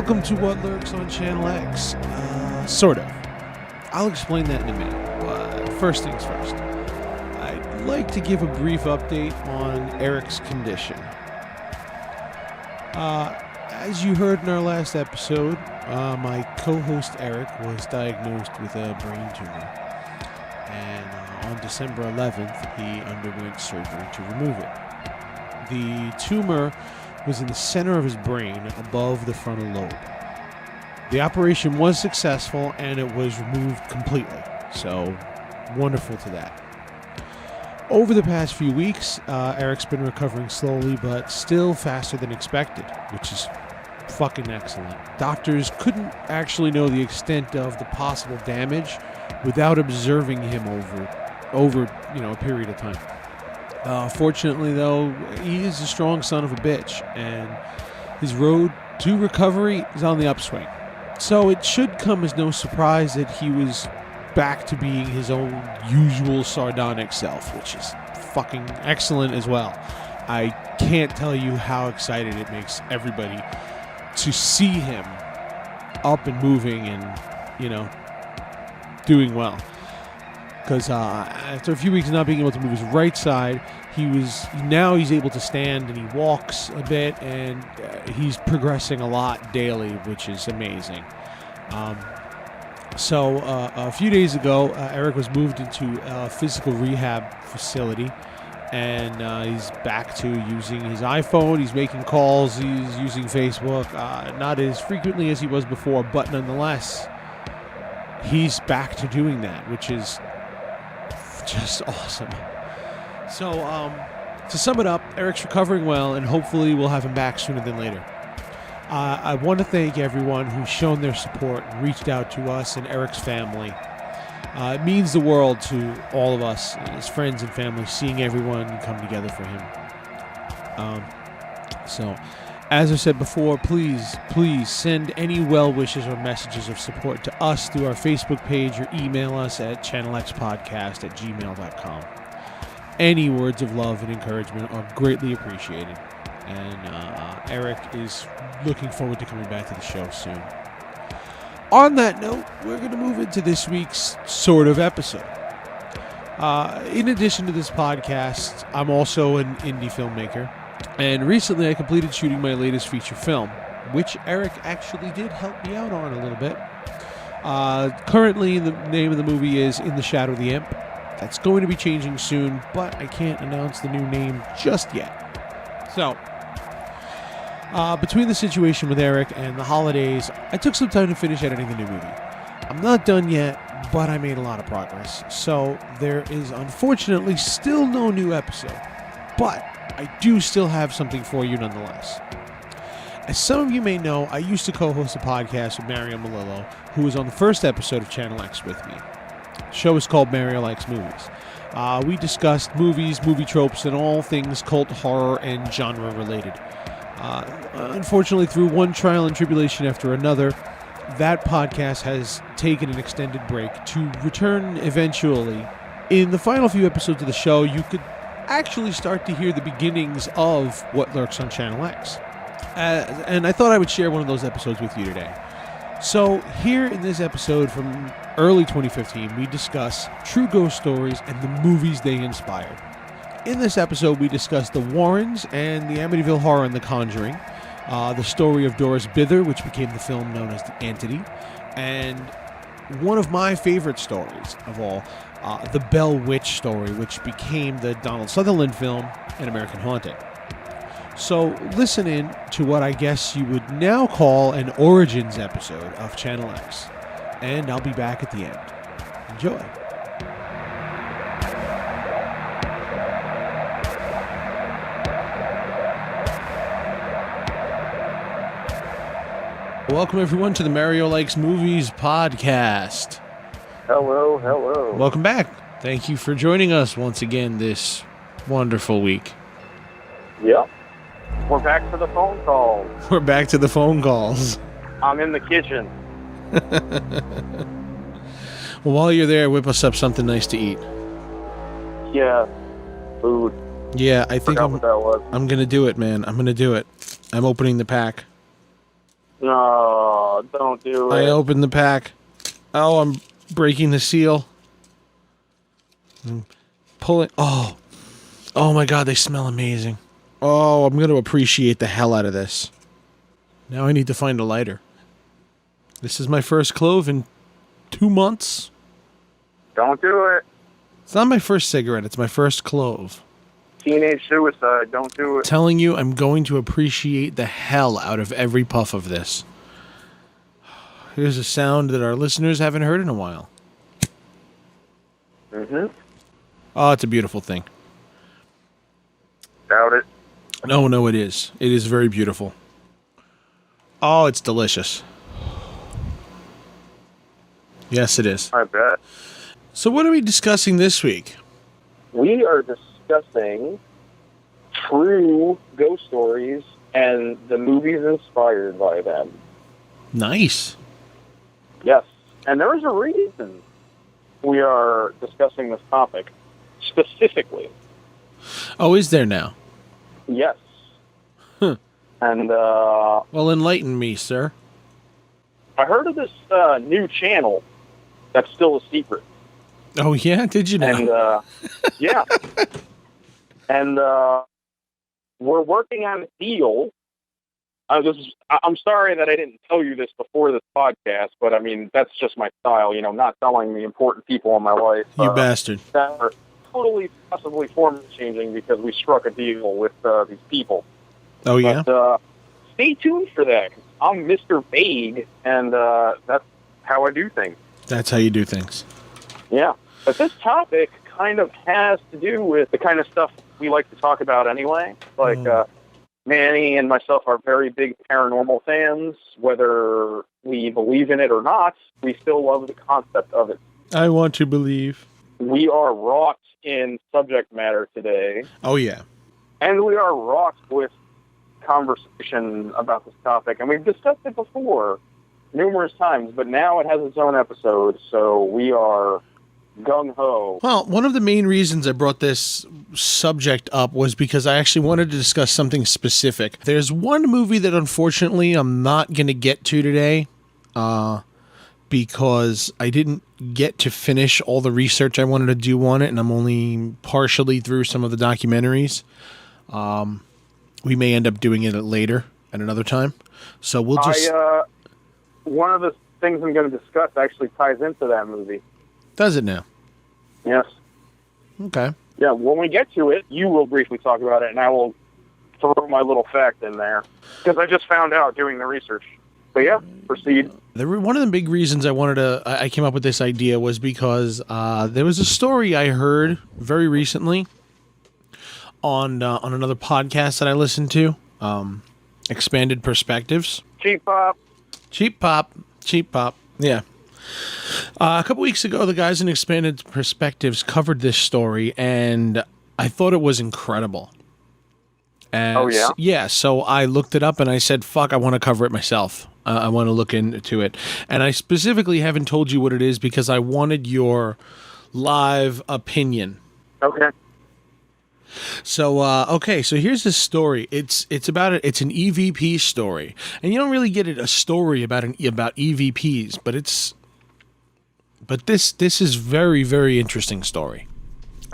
Welcome to What Lurks on Channel X. Sort of. I'll explain that in a minute. But first things first. I'd like to give a brief update on Eriks' condition. As you heard in our last episode, my co-host Erik was diagnosed with a brain tumor. And on December 11th, he underwent surgery to remove it. The tumor was in the center of his brain, above the frontal lobe. The operation was successful, and it was removed completely. So, wonderful to that. Over the past few weeks, Erik's been recovering slowly, but still faster than expected, which is fucking excellent. Doctors couldn't actually know the extent of the possible damage without observing him over a period of time. Fortunately, though, he is a strong son of a bitch, and his road to recovery is on the upswing. So it should come as no surprise that he was back to being his own usual sardonic self, which is fucking excellent as well. I can't tell you how excited it makes everybody to see him up and moving and, doing well. Because after a few weeks of not being able to move his right side, he's able to stand and he walks a bit, and he's progressing a lot daily, which is amazing. So a few days ago, Erik was moved into a physical rehab facility, and he's back to using his iPhone. He's making calls. He's using Facebook, not as frequently as he was before, but nonetheless, he's back to doing that, which is just awesome. So, to sum it up, Erik's recovering well, and hopefully we'll have him back sooner than later. I want to thank everyone who's shown their support and reached out to us and Erik's family. It means the world to all of us, his friends and family, seeing everyone come together for him. So, as I said before, please send any well wishes or messages of support to us through our Facebook page, or email us at channelxpodcast@gmail.com. Any words of love and encouragement are greatly appreciated. And Erik is looking forward to coming back to the show soon. On that note, we're going to move into this week's sort of episode. In addition to this podcast, I'm also an indie filmmaker. And recently I completed shooting my latest feature film, which Erik actually did help me out on a little bit. Currently, the name of the movie is In the Shadow of the Imp. That's going to be changing soon, but I can't announce the new name just yet. So, between the situation with Erik and the holidays, I took some time to finish editing the new movie. I'm not done yet, but I made a lot of progress. So, there is unfortunately still no new episode, but I do still have something for you nonetheless. As some of you may know, I used to co-host a podcast with Mario Malillo, who was on the first episode of Channel X with me. The show is called Mario Likes Movies. We discussed movies, movie tropes, and all things cult, horror, and genre related. Unfortunately, through one trial and tribulation after another, that podcast has taken an extended break to return eventually. In the final few episodes of the show, you could actually start to hear the beginnings of What Lurks on Channel X. And I thought I would share one of those episodes with you today. So here in this episode from early 2015, we discuss true ghost stories and the movies they inspired. In this episode, we discuss the Warrens and the Amityville Horror and the Conjuring, the story of Doris Bither, which became the film known as The Entity, and one of my favorite stories of all, the Bell Witch story, which became the Donald Sutherland film, An American Haunting. So listen in to what I guess you would now call an Origins episode of Channel X, and I'll be back at the end. Enjoy. Welcome everyone to the Mario Likes Movies podcast. Hello. Welcome back. Thank you for joining us once again this wonderful week. Yep. We're back to the phone calls. We're back to the phone calls. I'm in the kitchen. Well, while you're there, whip us up something nice to eat. Yeah. Food. Yeah, I think what that was. I'm going to do it, man. I'm going to do it. I'm opening the pack. No, don't do I it. opened the pack. Oh, I'm breaking the seal. I'm pulling. Oh my God, they smell amazing. Oh, I'm going to appreciate the hell out of this. Now I need to find a lighter. This is my first clove in 2 months. Don't do it. It's not my first cigarette, it's my first clove. Teenage suicide. Don't do it. Telling you, I'm going to appreciate the hell out of every puff of this. Here's a sound that our listeners haven't heard in a while. Mm-hmm. Oh, it's a beautiful thing. Doubt it. No, it is. It is very beautiful. Oh, it's delicious. Yes, it is. I bet. So what are we discussing this week? We are discussing true ghost stories and the movies inspired by them. Nice. Yes. And there is a reason we are discussing this topic specifically. Oh, is there now? Yes. Huh. And Well, enlighten me, sir. I heard of this new channel that's still a secret. Oh, yeah? Did you know? And, yeah. And we're working on a deal. I'm sorry that I didn't tell you this before this podcast, but, I mean, that's just my style, you know, not telling the important people in my life. You bastard. That are totally, possibly form-changing because we struck a deal with these people. Oh, yeah? But stay tuned for that. I'm Mr. Vague, and that's how I do things. That's how you do things. Yeah. But this topic kind of has to do with the kind of stuff we like to talk about anyway. Like, Manny and myself are very big paranormal fans. Whether we believe in it or not, we still love the concept of it. I want to believe. We are wrought in subject matter today. Oh, yeah. And we are wrought with conversation about this topic. And we've discussed it before numerous times, but now it has its own episode, so we are gung-ho. Well, one of the main reasons I brought this subject up was because I actually wanted to discuss something specific. There's one movie that unfortunately I'm not going to get to today because I didn't get to finish all the research I wanted to do on it, and I'm only partially through some of the documentaries. We may end up doing it later at another time. So we'll just... one of the things I'm going to discuss actually ties into that movie. Does it now? Yes. Okay. Yeah, when we get to it, you will briefly talk about it, and I will throw my little fact in there. Because I just found out doing the research. But yeah, proceed. One of the big reasons I came up with this idea was because there was a story I heard very recently on another podcast that I listened to, Expanded Perspectives. Cheap pop. Cheap pop. Yeah. A couple weeks ago, the guys in Expanded Perspectives covered this story, and I thought it was incredible. And oh, yeah? Yeah, so I looked it up, and I said, fuck, I want to cover it myself. I want to look into it. And I specifically haven't told you what it is because I wanted your live opinion. Okay. So, so here's this story. It's an EVP story, and you don't really get a story about EVPs, but this is very, very interesting story.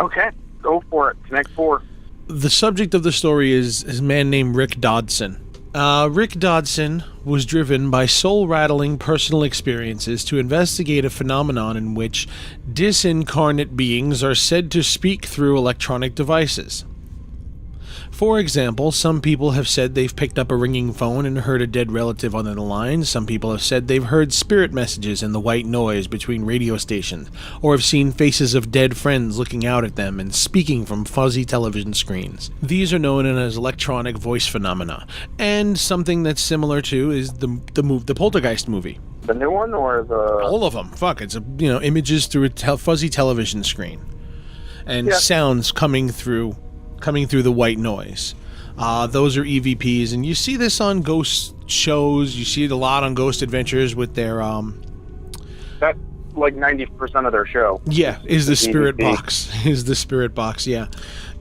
Okay, go for it. Connect 4. The subject of the story is a man named Rick Dodson. Rick Dodson was driven by soul-rattling personal experiences to investigate a phenomenon in which disincarnate beings are said to speak through electronic devices. For example, some people have said they've picked up a ringing phone and heard a dead relative on the line. Some people have said they've heard spirit messages in the white noise between radio stations, or have seen faces of dead friends looking out at them and speaking from fuzzy television screens. These are known as electronic voice phenomena, and something that's similar to is the Poltergeist movie. The new one or the... All of them. Fuck, it's images through a fuzzy television screen, and sounds coming through the white noise. Those are EVPs, and you see this on ghost shows. You see it a lot on Ghost Adventures with their That's like 90% of their show. Yeah, is the spirit EVP. box. Is the spirit box, yeah.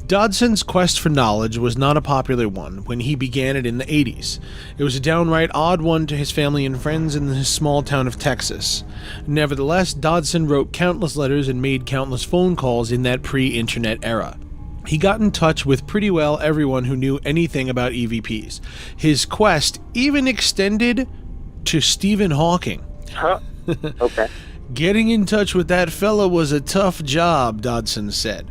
Dodson's quest for knowledge was not a popular one when he began it in the 80s. It was a downright odd one to his family and friends in his small town of Texas. Nevertheless, Dodson wrote countless letters and made countless phone calls in that pre-internet era. He got in touch with pretty well everyone who knew anything about EVPs. His quest even extended to Stephen Hawking. Huh? Okay. Getting in touch with that fella was a tough job, Dodson said.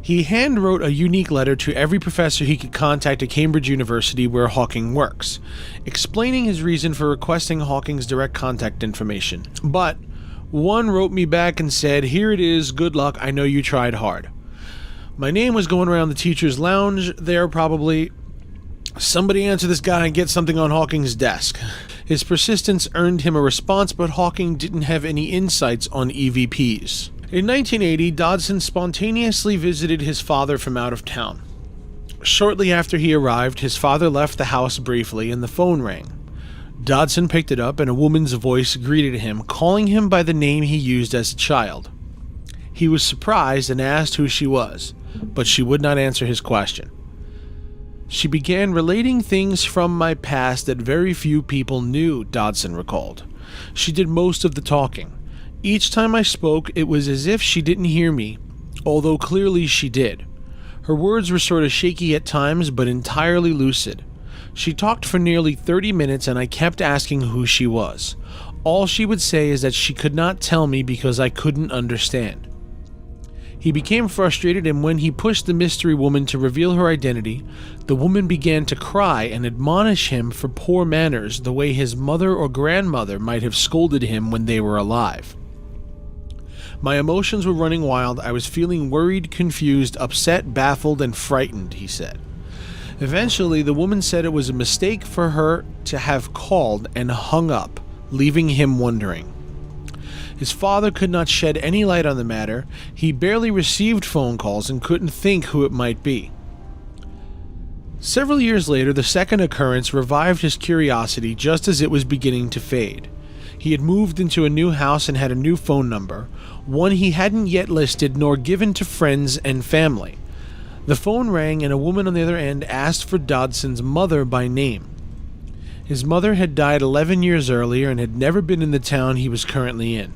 He hand-wrote a unique letter to every professor he could contact at Cambridge University where Hawking works, explaining his reason for requesting Hawking's direct contact information. But one wrote me back and said, "Here it is, good luck, I know you tried hard." My name was going around the teacher's lounge there probably. Somebody answer this guy and get something on Hawking's desk. His persistence earned him a response, but Hawking didn't have any insights on EVPs. In 1980, Dodson spontaneously visited his father from out of town. Shortly after he arrived, his father left the house briefly and the phone rang. Dodson picked it up and a woman's voice greeted him, calling him by the name he used as a child. He was surprised and asked who she was, but she would not answer his question. She began relating things from my past that very few people knew, Dodson recalled. She did most of the talking. Each time I spoke, it was as if she didn't hear me, although clearly she did. Her words were sort of shaky at times, but entirely lucid. She talked for nearly 30 minutes and I kept asking who she was. All she would say is that she could not tell me because I couldn't understand. He became frustrated, and when he pushed the mystery woman to reveal her identity, the woman began to cry and admonish him for poor manners the way his mother or grandmother might have scolded him when they were alive. My emotions were running wild. I was feeling worried, confused, upset, baffled, and frightened, he said. Eventually, the woman said it was a mistake for her to have called and hung up, leaving him wondering. His father could not shed any light on the matter. He barely received phone calls and couldn't think who it might be. Several years later, the second occurrence revived his curiosity just as it was beginning to fade. He had moved into a new house and had a new phone number, one he hadn't yet listed nor given to friends and family. The phone rang and a woman on the other end asked for Dodson's mother by name. His mother had died 11 years earlier and had never been in the town he was currently in.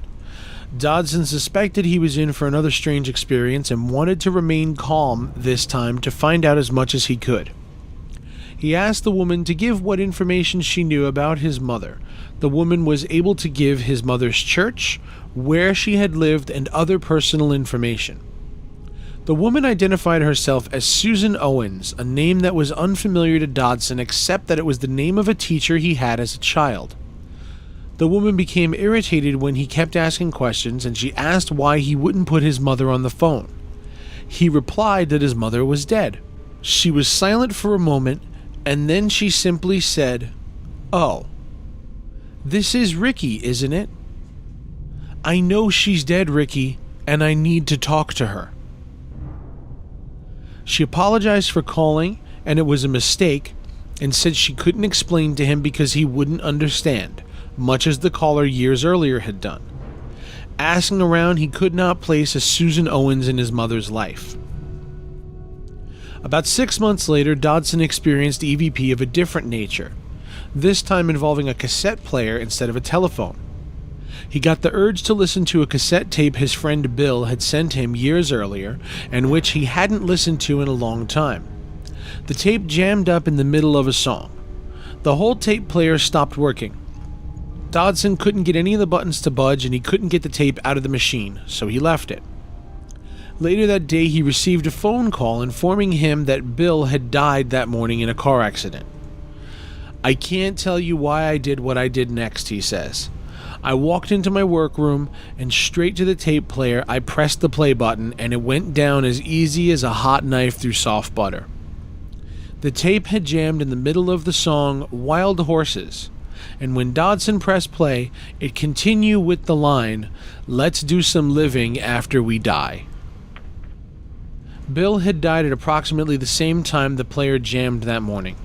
Dodson suspected he was in for another strange experience and wanted to remain calm this time to find out as much as he could. He asked the woman to give what information she knew about his mother. The woman was able to give his mother's church, where she had lived, and other personal information. The woman identified herself as Susan Owens, a name that was unfamiliar to Dodson except that it was the name of a teacher he had as a child. The woman became irritated when he kept asking questions, and she asked why he wouldn't put his mother on the phone. He replied that his mother was dead. She was silent for a moment, and then she simply said, "Oh, this is Ricky, isn't it? I know she's dead, Ricky, and I need to talk to her." She apologized for calling, and it was a mistake, and said she couldn't explain to him because he wouldn't understand, much as the caller years earlier had done. Asking around, he could not place a Susan Owens in his mother's life. About 6 months later, Dodson experienced EVP of a different nature, this time involving a cassette player instead of a telephone. He got the urge to listen to a cassette tape his friend Bill had sent him years earlier, and which he hadn't listened to in a long time. The tape jammed up in the middle of a song. The whole tape player stopped working. Dodson couldn't get any of the buttons to budge, and he couldn't get the tape out of the machine, so he left it. Later that day, he received a phone call informing him that Bill had died that morning in a car accident. "I can't tell you why I did what I did next," he says. "I walked into my workroom, and straight to the tape player I pressed the play button, and it went down as easy as a hot knife through soft butter." The tape had jammed in the middle of the song "Wild Horses," and when Dodson pressed play, it continued with the line, "Let's do some living after we die." Bill had died at approximately the same time the player jammed that morning.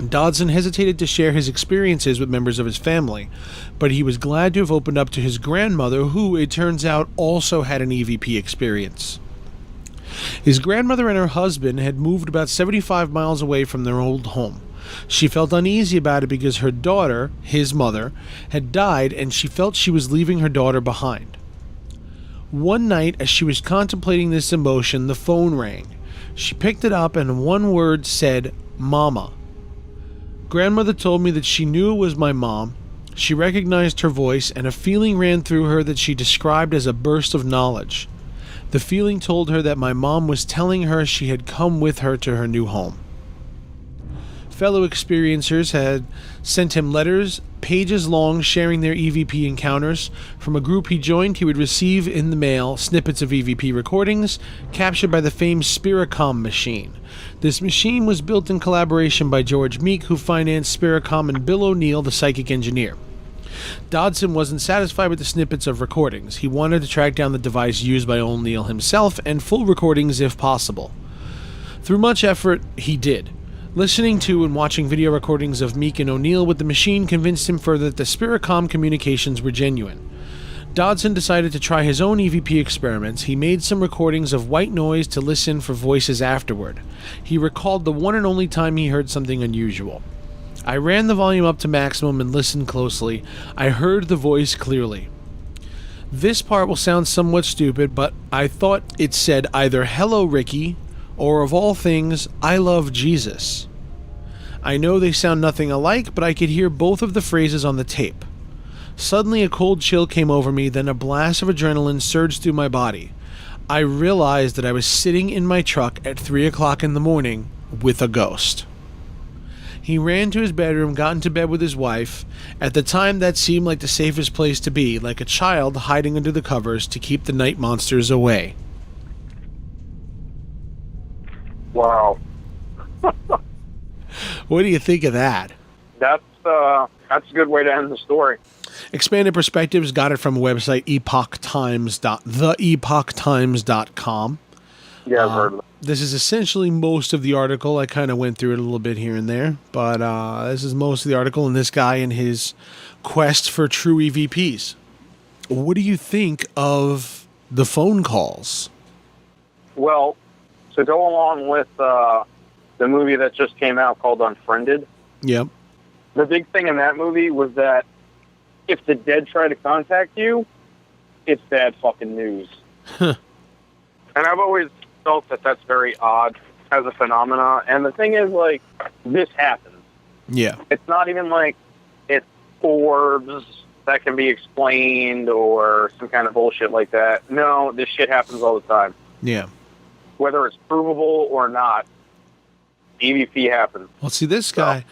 Dodson hesitated to share his experiences with members of his family, but he was glad to have opened up to his grandmother, who, it turns out, also had an EVP experience. His grandmother and her husband had moved about 75 miles away from their old home. She felt uneasy about it because her daughter, his mother, had died and she felt she was leaving her daughter behind. One night, as she was contemplating this emotion, the phone rang. She picked it up and one word said, "Mama." Grandmother told me that she knew it was my mom. She recognized her voice, and a feeling ran through her that she described as a burst of knowledge. The feeling told her that my mom was telling her she had come with her to her new home. Fellow experiencers had sent him letters, pages long, sharing their EVP encounters. From a group he joined, he would receive in the mail snippets of EVP recordings captured by the famed Spiricom machine. This machine was built in collaboration by George Meek, who financed Spiricom, and Bill O'Neill, the psychic engineer. Dodson wasn't satisfied with the snippets of recordings. He wanted to track down the device used by O'Neill himself, and full recordings if possible. Through much effort, he did. Listening to and watching video recordings of Meek and O'Neill with the machine convinced him further that the Spiricom communications were genuine. Dodson decided to try his own EVP experiments. He made some recordings of white noise to listen for voices afterward. He recalled the one and only time he heard something unusual. "I ran the volume up to maximum and listened closely. I heard the voice clearly. This part will sound somewhat stupid, but I thought it said either 'Hello, Ricky,' or of all things, 'I love Jesus.' I know they sound nothing alike, but I could hear both of the phrases on the tape. Suddenly a cold chill came over me, then a blast of adrenaline surged through my body. I realized that I was sitting in my truck at 3 o'clock in the morning with a ghost." He ran to his bedroom, got into bed with his wife. At the time, that seemed like the safest place to be, like a child hiding under the covers to keep the night monsters away. Wow. What do you think of that? That's a good way to end the story. Expanded Perspectives got it from a website, theepochtimes.com. Yeah, I've heard of it. This is essentially most of the article. I kind of went through it a little bit here and there, but this is most of the article, and this guy and his quest for true EVPs. What do you think of the phone calls? Well, to go along with the movie that just came out called Unfriended, Yep. the big thing in that movie was that if the dead try to contact you, it's bad fucking news. And I've always felt that that's very odd as a phenomena. And the thing is, like, this happens. Yeah. It's not even like it's orbs that can be explained or some kind of bullshit like that. No, this shit happens all the time. Yeah. Whether it's provable or not, EVP happens. Well, see, this guy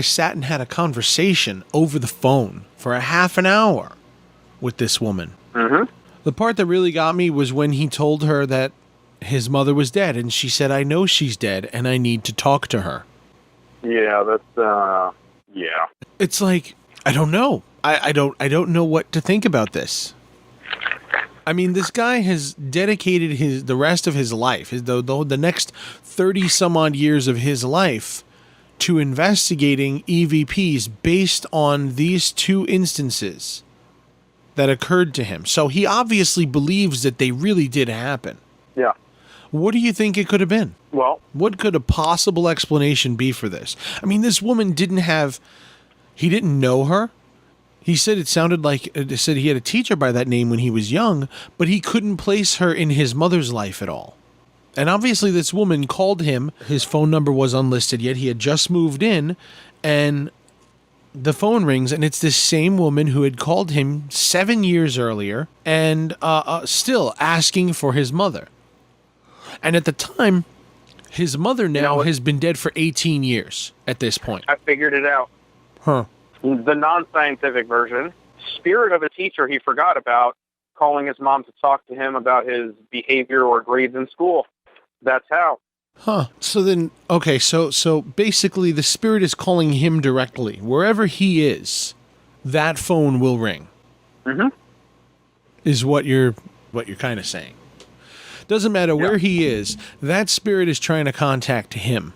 sat and had a conversation over the phone for a half an hour with this woman. Mm-hmm. The part that really got me was when he told her that his mother was dead, and she said, "I know she's dead, and I need to talk to her." Yeah, that's, yeah. It's like, I don't know. I don't know what to think about this. I mean, this guy has dedicated the rest of his life, the next 30 some odd years of his life, to investigating EVPs based on these two instances that occurred to him. So he obviously believes that they really did happen. Yeah. What do you think it could have been? Well, What could a possible explanation be for this? I mean, this woman he didn't know her. He said he had a teacher by that name when he was young, but he couldn't place her in his mother's life at all. And obviously this woman called him. His phone number was unlisted yet. He had just moved in, and the phone rings, and it's this same woman who had called him 7 years earlier and still asking for his mother. And at the time, his mother now has been dead for 18 years at this point. I figured it out. Huh. The non-scientific version, spirit of a teacher he forgot about, calling his mom to talk to him about his behavior or grades in school. That's how. Huh. So then, okay, so basically the spirit is calling him directly. Wherever he is, that phone will ring. Mm-hmm. Is what you're kind of saying. Doesn't matter where he is, that spirit is trying to contact him.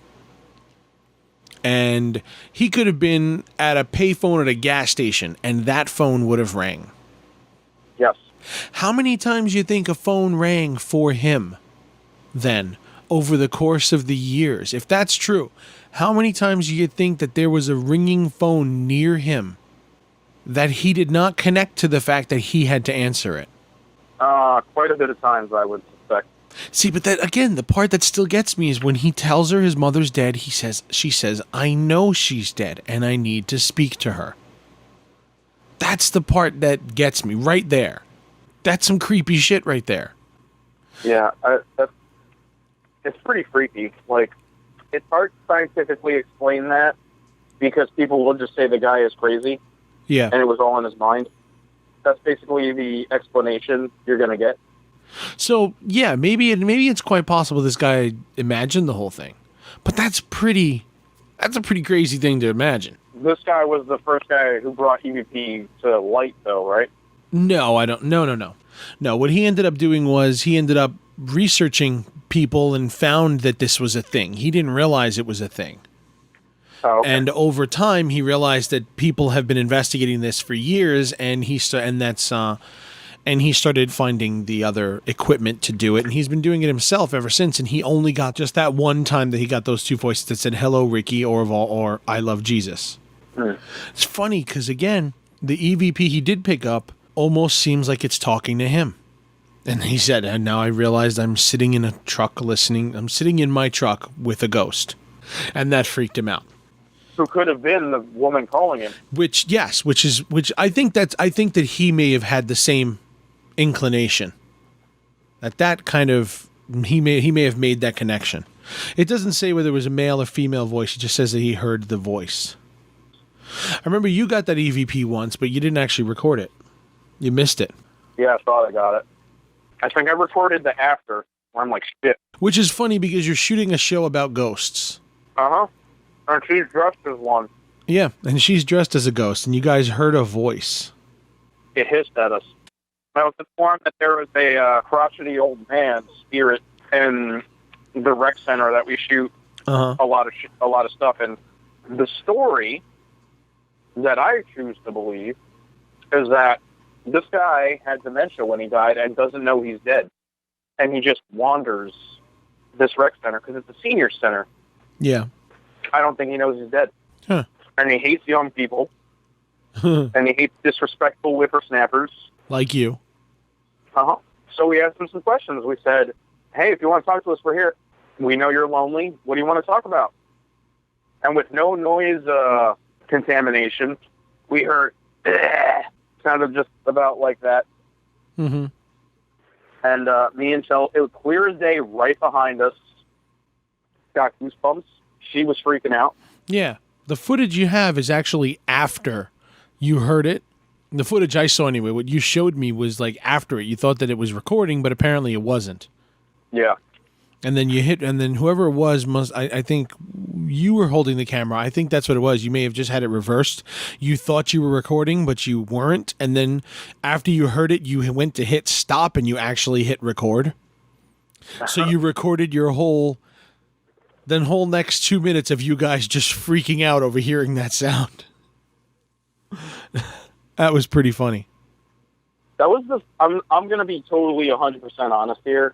And he could have been at a payphone at a gas station, and that phone would have rang. Yes. How many times do you think a phone rang for him then over the course of the years? If that's true, how many times do you think that there was a ringing phone near him that he did not connect to the fact that he had to answer it? Quite a bit of times, I would suspect. See, but that again, the part that still gets me is when he tells her his mother's dead, she says, "I know she's dead and I need to speak to her." That's the part that gets me right there. That's some creepy shit right there. Yeah, it's pretty freaky. Like, it's hard to scientifically explain that because people will just say the guy is crazy. Yeah. And it was all in his mind. That's basically the explanation you're going to get. So, yeah, maybe it's quite possible this guy imagined the whole thing. But that's a pretty crazy thing to imagine. This guy was the first guy who brought EVP to light, though, right? No, I don't. No. No, what he ended up doing was he ended up researching people and found that this was a thing. He didn't realize it was a thing. Oh, okay. And over time, he realized that people have been investigating this for years, and he started finding the other equipment to do it, and he's been doing it himself ever since. And he only got just that one time that he got those two voices that said "Hello, Ricky," or "I love Jesus." It's funny because again, the EVP he did pick up almost seems like it's talking to him. And he said, "And now I realized I'm sitting in a truck listening. I'm sitting in my truck with a ghost," and that freaked him out. Who could have been the woman calling him? Which I think that he may have had the same inclination. That kind of he may have made that connection. It doesn't say whether it was a male or female voice. It just says that he heard the voice. I remember you got that EVP once, but you didn't actually record it. You missed it. Yeah, I thought I got it. I think I recorded the after, where I'm like, shit. Which is funny because you're shooting a show about ghosts. Uh-huh. And she's dressed as one. Yeah, and she's dressed as a ghost, and you guys heard a voice. It hissed at us. I was informed that there was a crotchety old man spirit in the rec center that we shoot a lot of stuff. And the story that I choose to believe is that this guy had dementia when he died and doesn't know he's dead. And he just wanders this rec center because it's a senior center. Yeah. I don't think he knows he's dead. Huh. And he hates young people. And he hates disrespectful whippersnappers. Like you. Uh-huh. So we asked him some questions. We said, hey, if you want to talk to us, we're here. We know you're lonely. What do you want to talk about? And with no noise contamination, we heard, sounded just about like that. Mm-hmm. And me and Chelsea, it was clear as day right behind us. Got goosebumps. She was freaking out. Yeah. The footage you have is actually after you heard it. The footage I saw anyway, what you showed me was like after it. You thought that it was recording, but apparently it wasn't. Yeah. And then whoever it was I think you were holding the camera. I think that's what it was. You may have just had it reversed. You thought you were recording, but you weren't. And then after you heard it, you went to hit stop and you actually hit record. So you recorded your whole next 2 minutes of you guys just freaking out over hearing that sound. That was pretty funny. That was I'm going to be totally 100% honest here.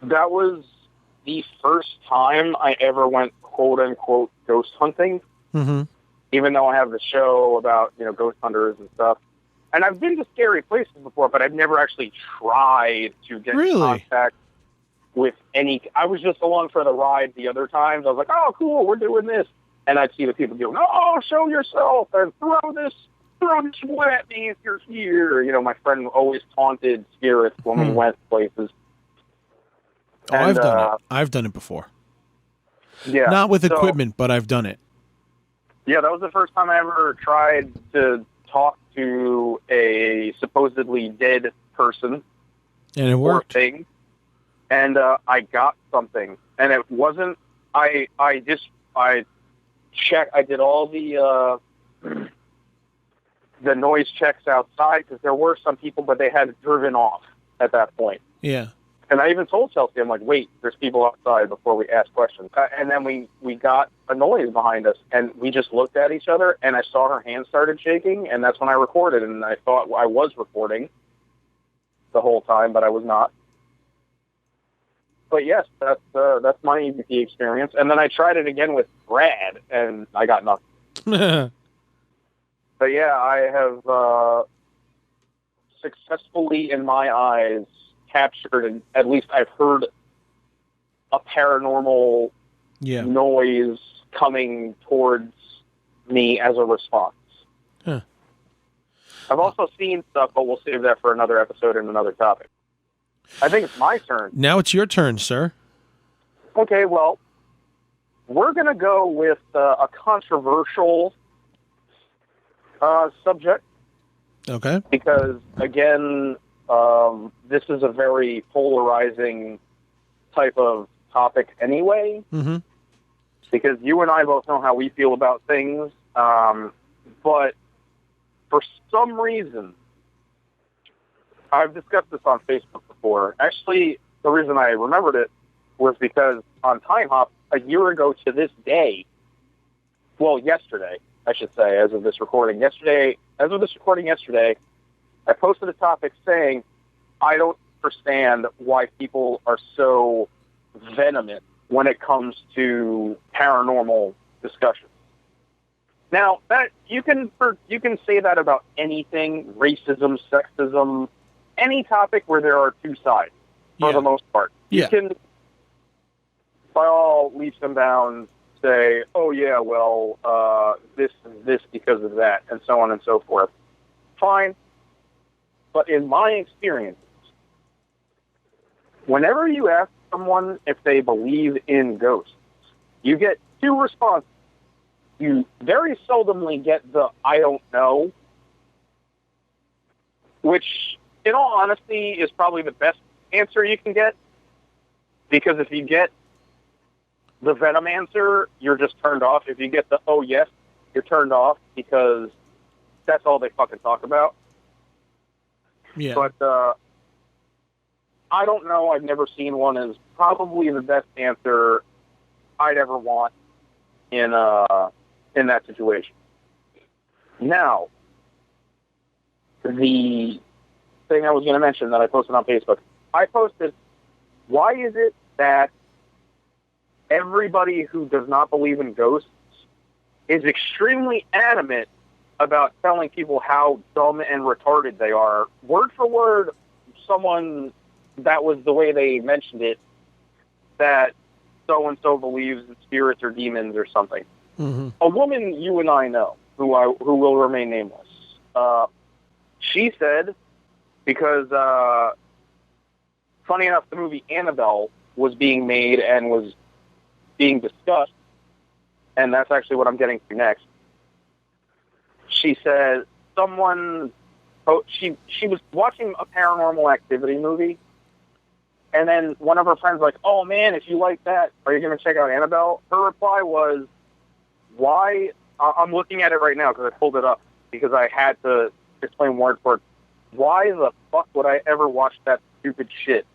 That was the first time I ever went quote-unquote ghost hunting. Mm-hmm. Even though I have the show about, ghost hunters and stuff. And I've been to scary places before, but I've never actually tried to get in contact with any... I was just along for the ride the other times. I was like, oh, cool, we're doing this. And I'd see the people go, oh, show yourself and throw this wood at me if you're here. My friend always taunted spirits when we went places. Oh, and, I've done it. I've done it before. Yeah. Not with equipment, but I've done it. Yeah, that was the first time I ever tried to talk to a supposedly dead person. And it worked. Or thing. And I got something. And it wasn't... I checked... I did all the noise checks outside because there were some people, but they had driven off at that point. Yeah. And I even told Chelsea, I'm like, wait, there's people outside before we ask questions. And then we got a noise behind us, and we just looked at each other, and I saw her hand started shaking, and that's when I recorded, and I thought I was recording the whole time, but I was not. But yes, that's my EVP experience. And then I tried it again with Brad, and I got nothing. But yeah, I have successfully, in my eyes, captured, and at least I've heard a paranormal noise coming towards me as a response. Huh. I've also seen stuff, but we'll save that for another episode and another topic. I think it's my turn. Now it's your turn, sir. Okay, well, we're going to go with a controversial subject. Okay. Because, again, this is a very polarizing type of topic anyway. Mm-hmm. Because you and I both know how we feel about things. But for some reason, I've discussed this on Facebook before. Actually, the reason I remembered it was because on Time Hop, a year ago to this day, well, yesterday, I should say, as of this recording yesterday, I posted a topic saying, I don't understand why people are so venomous when it comes to paranormal discussions. Now, that you can say that about anything, racism, sexism, any topic where there are two sides, for the most part. You can, by all leaps and bounds, say, oh yeah, well, this is this because of that, and so on and so forth. Fine. But in my experience, whenever you ask someone if they believe in ghosts, you get two responses. You very seldomly get the I don't know, which, in all honesty, is probably the best answer you can get. Because if you get the venom answer, you're just turned off. If you get the oh yes, you're turned off because that's all they fucking talk about. Yeah. But I don't know. I've never seen one is probably the best answer I'd ever want in that situation. Now, the thing I was going to mention that I posted on Facebook, I posted, why is it that everybody who does not believe in ghosts is extremely adamant about telling people how dumb and retarded they are? Word for word, someone, that was the way they mentioned it, that so-and-so believes in spirits or demons or something. Mm-hmm. A woman you and I know, who will remain nameless, she said, because, funny enough, the movie Annabelle was being made and was being discussed, and that's actually what I'm getting to next. She said she was watching a Paranormal Activity movie, and then one of her friends was like, oh man, if you like that, are you going to check out Annabelle? Her reply was, why? I'm looking at it right now because I pulled it up because I had to explain word for word. Why the fuck would I ever watch that stupid shit?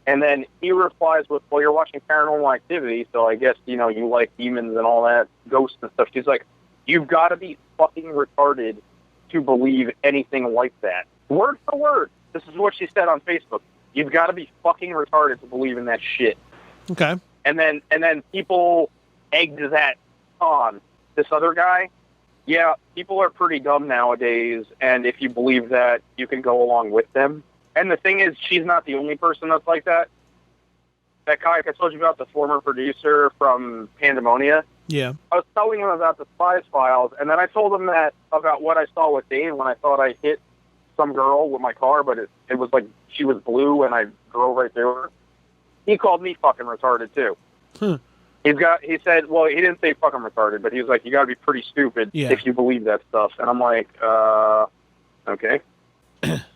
And then he replies with, well, you're watching Paranormal Activity, so I guess, you like demons and all that, ghosts and stuff. She's like, you've got to be fucking retarded to believe anything like that. Word for word. This is what she said on Facebook. You've got to be fucking retarded to believe in that shit. Okay. And then people egged that on. This other guy, yeah, people are pretty dumb nowadays, and if you believe that, you can go along with them. And the thing is, she's not the only person that's like that. That guy I told you about, the former producer from Pandemonia. Yeah. I was telling him about the Spies Files, and then I told him that about what I saw with Dave when I thought I hit some girl with my car, but it was like she was blue and I drove right through her. He called me fucking retarded too. He said, well, he didn't say fucking retarded, but he was like, you gotta be pretty stupid if you believe that stuff. And I'm like, okay.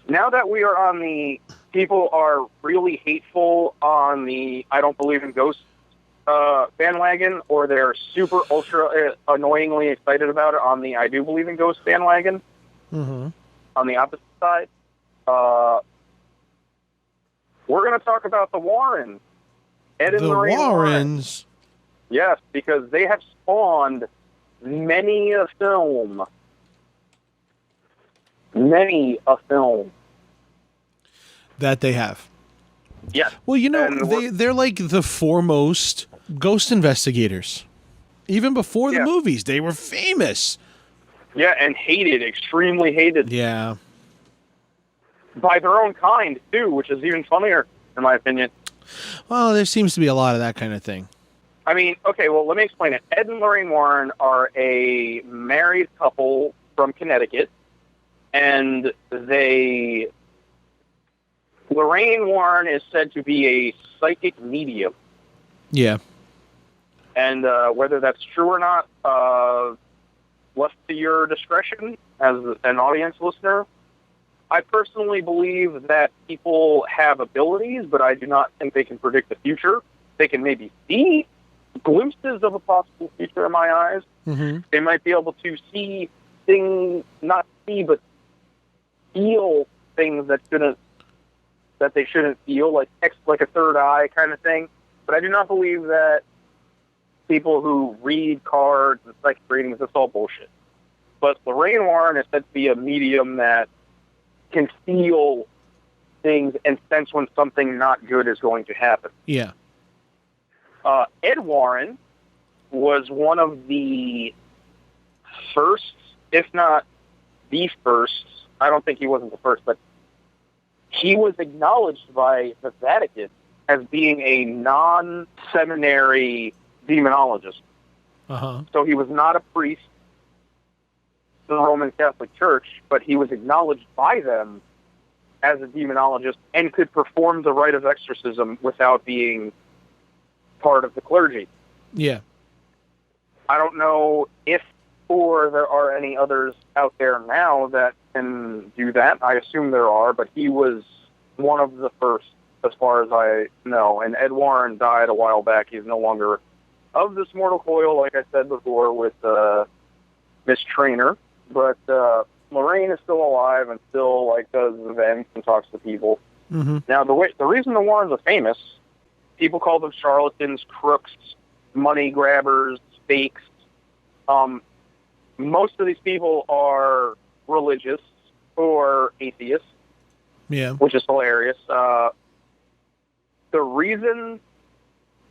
Now that we are on the people are really hateful on the I don't believe in ghosts bandwagon, or they're super ultra annoyingly excited about it on the I do believe in ghosts bandwagon, on the opposite side, we're going to talk about the Warrens. Ed and Lorraine Warrens? Yes, because they have spawned many a film. That they have. Yeah. Well, they're like the foremost ghost investigators. Even before the movies, they were famous. Yeah, and hated, extremely hated. Yeah. By their own kind, too, which is even funnier, in my opinion. Well, there seems to be a lot of that kind of thing. I mean, okay, well, let me explain it. Ed and Lorraine Warren are a married couple from Connecticut, and Lorraine Warren is said to be a psychic medium. Yeah. And whether that's true or not, left to your discretion as an audience listener. I personally believe that people have abilities, but I do not think they can predict the future. They can maybe see glimpses of a possible future in my eyes. Mm-hmm. They might be able to see things, not see, but feel things that they shouldn't feel, like a third eye kind of thing. But I do not believe that people who read cards and psychic readings, that's all bullshit. But Lorraine Warren is said to be a medium that can feel things and sense when something not good is going to happen. Yeah. Ed Warren was one of the first, if not the first, I don't think he wasn't the first, but he was acknowledged by the Vatican as being a non-seminary demonologist. Uh-huh. So he was not a priest in the Roman Catholic Church, but he was acknowledged by them as a demonologist and could perform the rite of exorcism without being part of the clergy. Yeah. I don't know if or there are any others out there now that can do that. I assume there are, but he was one of the first, as far as I know. And Ed Warren died a while back. He's no longer of this mortal coil, like I said before, with Miss Trainer. But Lorraine is still alive and still does events and talks to people. Mm-hmm. Now, the reason the Warrens are famous, people call them charlatans, crooks, money grabbers, fakes. Most of these people are religious or atheists. Yeah. Which is hilarious. The reason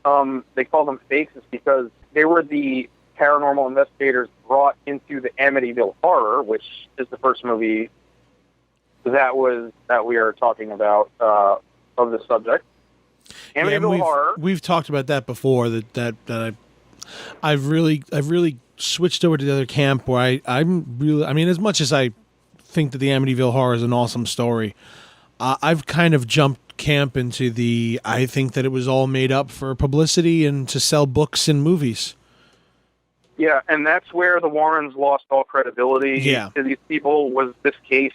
they call them fakes is because they were the paranormal investigators brought into the Amityville Horror, which is the first movie that we are talking about of the subject. Amityville Horror. We've talked about that before. I've really switched over to the other camp where as much as I think that the Amityville Horror is an awesome story, I've kind of jumped camp into I think that it was all made up for publicity and to sell books and movies. Yeah, and that's where the Warrens lost all credibility to these people, was this case.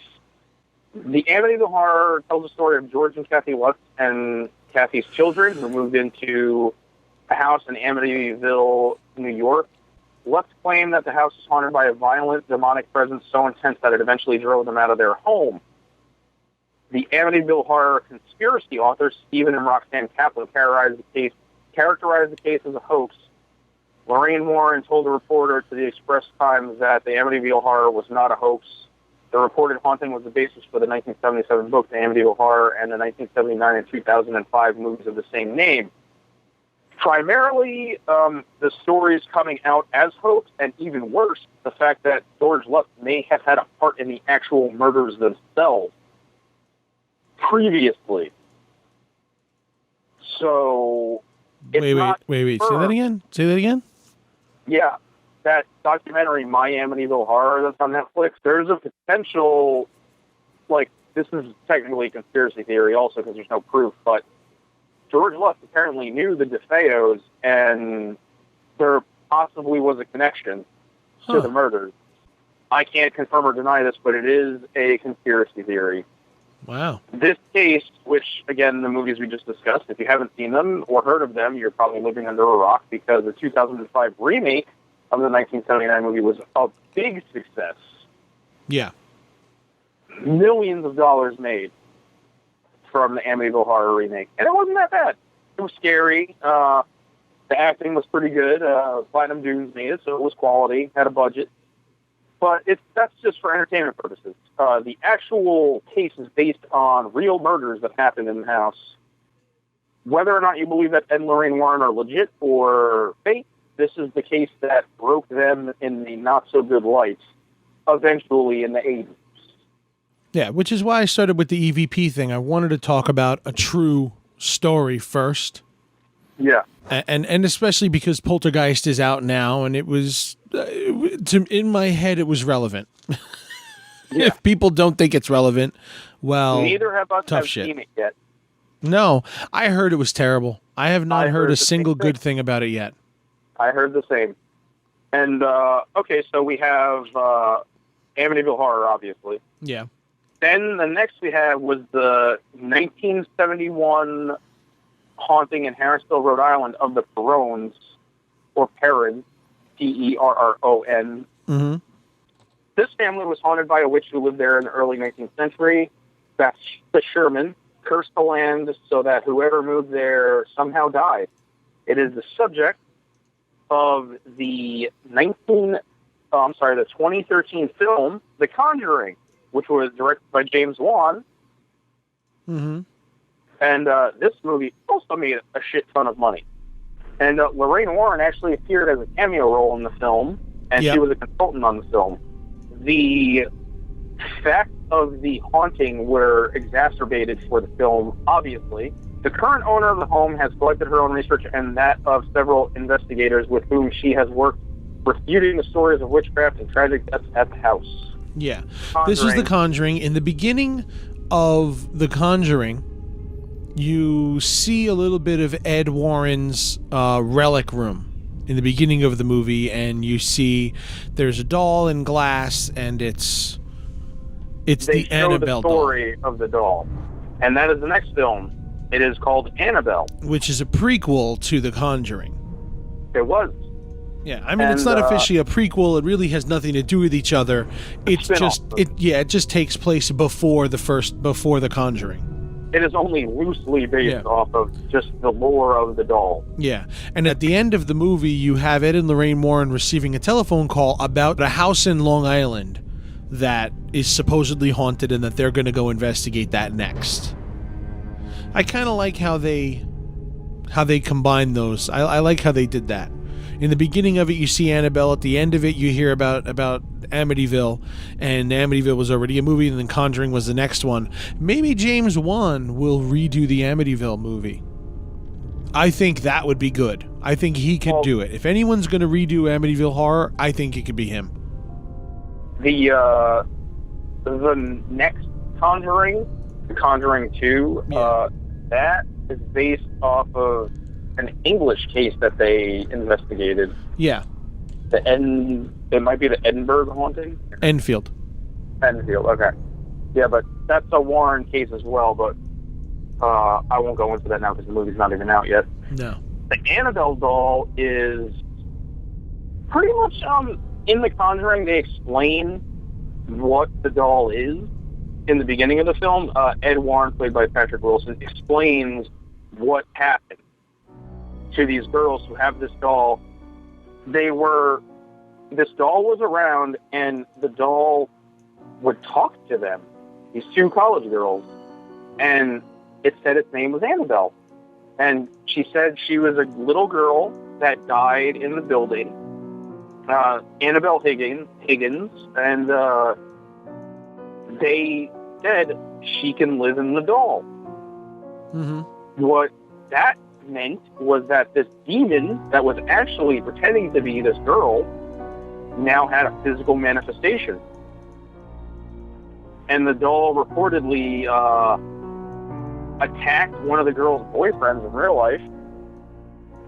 The Amityville Horror tells the story of George and Kathy Lutz and Kathy's children who moved into a house in Amityville, New York. Lutz claimed that the house was haunted by a violent, demonic presence so intense that it eventually drove them out of their home. The Amityville Horror conspiracy authors, Stephen and Roxanne Kaplan, characterized the case as a hoax. Lorraine Warren told a reporter to the Express Times that the Amityville Horror was not a hoax. The reported haunting was the basis for the 1977 book, The Amityville Horror, and the 1979 and 2005 movies of the same name. Primarily, the stories coming out as hoax, and even worse, the fact that George Lutz may have had a part in the actual murders themselves previously. So, Wait. Say that again? Yeah, that documentary, My Amityville Horror, that's on Netflix, there's a potential, this is technically a conspiracy theory also because there's no proof, but George Lutz apparently knew the DeFeos, and there possibly was a connection to the murders. I can't confirm or deny this, but it is a conspiracy theory. Wow. This case, which, again, the movies we just discussed, if you haven't seen them or heard of them, you're probably living under a rock, because the 2005 remake of the 1979 movie was a big success. Yeah. Millions of dollars made from the Amityville Horror remake. And it wasn't that bad. It was scary. The acting was pretty good. Platinum Dunes made it, so it was quality, had a budget. But that's just for entertainment purposes. The actual case is based on real murders that happened in the house. whether or not you believe that Ed and Lorraine Warren are legit or fake, this is the case that broke them in the not-so-good light eventually in the 80s. Yeah, which is why I started with the EVP thing. I wanted to talk about a true story first. Yeah. And especially because Poltergeist is out now, and it was, in my head, it was relevant. Yeah. If people don't think it's relevant, well, neither have us tough shit. seen it yet. No, I heard it was terrible. I have not heard a single good thing about it yet. I heard the same. And, okay, so we have Amityville Horror, obviously. Yeah. Then the next we had was the 1971 haunting in Harrisville, Rhode Island of the Perrons, or Perron, Perron. Mm-hmm. This family was haunted by a witch who lived there in the early 19th century. Beth Sherman cursed the land so that whoever moved there somehow died. It is the subject of the 2013 film, The Conjuring, which was directed by James Wan. Mm-hmm. And this movie also made a shit ton of money. And Lorraine Warren actually appeared as a cameo role in the film, and she was a consultant on the film. The facts of the haunting were exacerbated for the film, obviously. The current owner of the home has collected her own research and that of several investigators with whom she has worked, refuting the stories of witchcraft and tragic deaths at the house. Yeah. Conjuring. This was The Conjuring. In the beginning of The Conjuring, you see a little bit of Ed Warren's relic room in the beginning of the movie, and you see there's a doll in glass, and it's the Annabelle the story of the doll. And that is the next film. It is called Annabelle, which is a prequel to The Conjuring. It was. Yeah, I mean, it's not officially a prequel. It really has nothing to do with each other. It's just it just takes place before The Conjuring. It is only loosely based off of just the lore of the doll. Yeah, and at the end of the movie, you have Ed and Lorraine Warren receiving a telephone call about a house in Long Island that is supposedly haunted, and that they're going to go investigate that next. I kind of like how they combine those. I like how they did that. In the beginning of it, you see Annabelle. At the end of it, you hear about Amityville, and Amityville was already a movie, and then Conjuring was the next one. Maybe James Wan will redo the Amityville movie. I think that would be good. I think he could do it. If anyone's going to redo Amityville Horror, I think it could be him. The next Conjuring, The Conjuring 2, that is based off of an English case that they investigated. Yeah. It might be the Edinburgh haunting? Enfield, okay. Yeah, but that's a Warren case as well, but I won't go into that now because the movie's not even out yet. No. The Annabelle doll is pretty much, in The Conjuring, they explain what the doll is. In the beginning of the film, Ed Warren, played by Patrick Wilson, explains what happened to these girls who have this doll. This doll was around, and the doll would talk to them, these two college girls, and it said its name was Annabelle. And she said she was a little girl that died in the building, Annabelle Higgins, and they said she can live in the doll. Mm-hmm. What that meant was that this demon that was actually pretending to be this girl now had a physical manifestation. And the doll reportedly attacked one of the girl's boyfriends in real life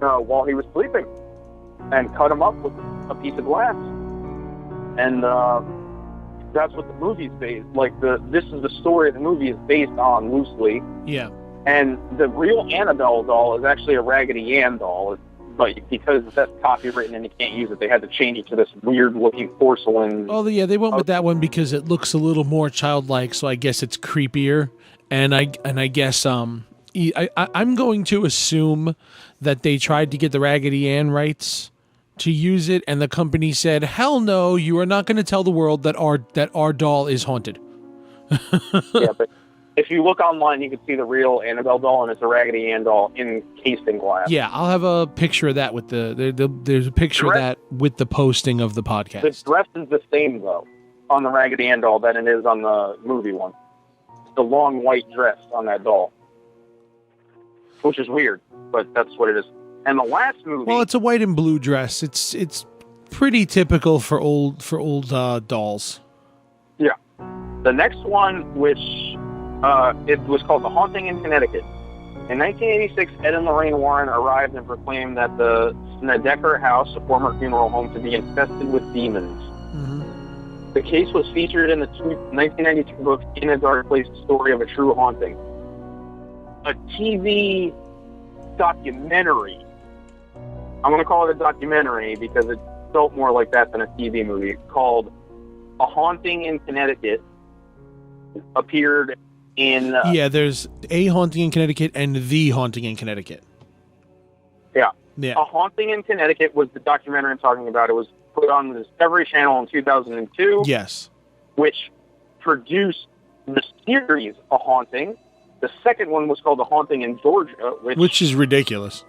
while he was sleeping and cut him up with a piece of glass. And that's what the movie's based. This is the story the movie is based on loosely. Yeah. And the real Annabelle doll is actually a Raggedy Ann doll, but because that's copywritten and you can't use it, they had to change it to this weird-looking porcelain. Oh, yeah, they went with that one because it looks a little more childlike, so I guess it's creepier. And I guess I'm going to assume that they tried to get the Raggedy Ann rights to use it, and the company said, "Hell no, you are not going to tell the world that our doll is haunted." Yeah, but If you look online, you can see the real Annabelle doll, and it's a Raggedy Ann doll encased in glass. Yeah, I'll have a picture of that with there's a picture of that with the posting of the podcast. The dress is the same, though, on the Raggedy Ann doll than it is on the movie one. It's the long white dress on that doll, which is weird, but that's what it is. And the last movie... Well, it's a white and blue dress. It's pretty typical for old dolls. Yeah. The next one, which it was called The Haunting in Connecticut. In 1986, Ed and Lorraine Warren arrived and proclaimed that the Snedeker house, a former funeral home, to be infested with demons. Mm-hmm. The case was featured in the 1992 book In a Dark Place, The Story of a True Haunting. A TV documentary. I'm going to call it a documentary because it felt more like that than a TV movie, called A Haunting in Connecticut, appeared in... yeah, there's A Haunting in Connecticut and The Haunting in Connecticut. Yeah. Yeah. A Haunting in Connecticut was the documentary I'm talking about. It was put on the Discovery Channel in 2002. Yes. Which produced the series A Haunting. The second one was called A Haunting in Georgia, which is ridiculous.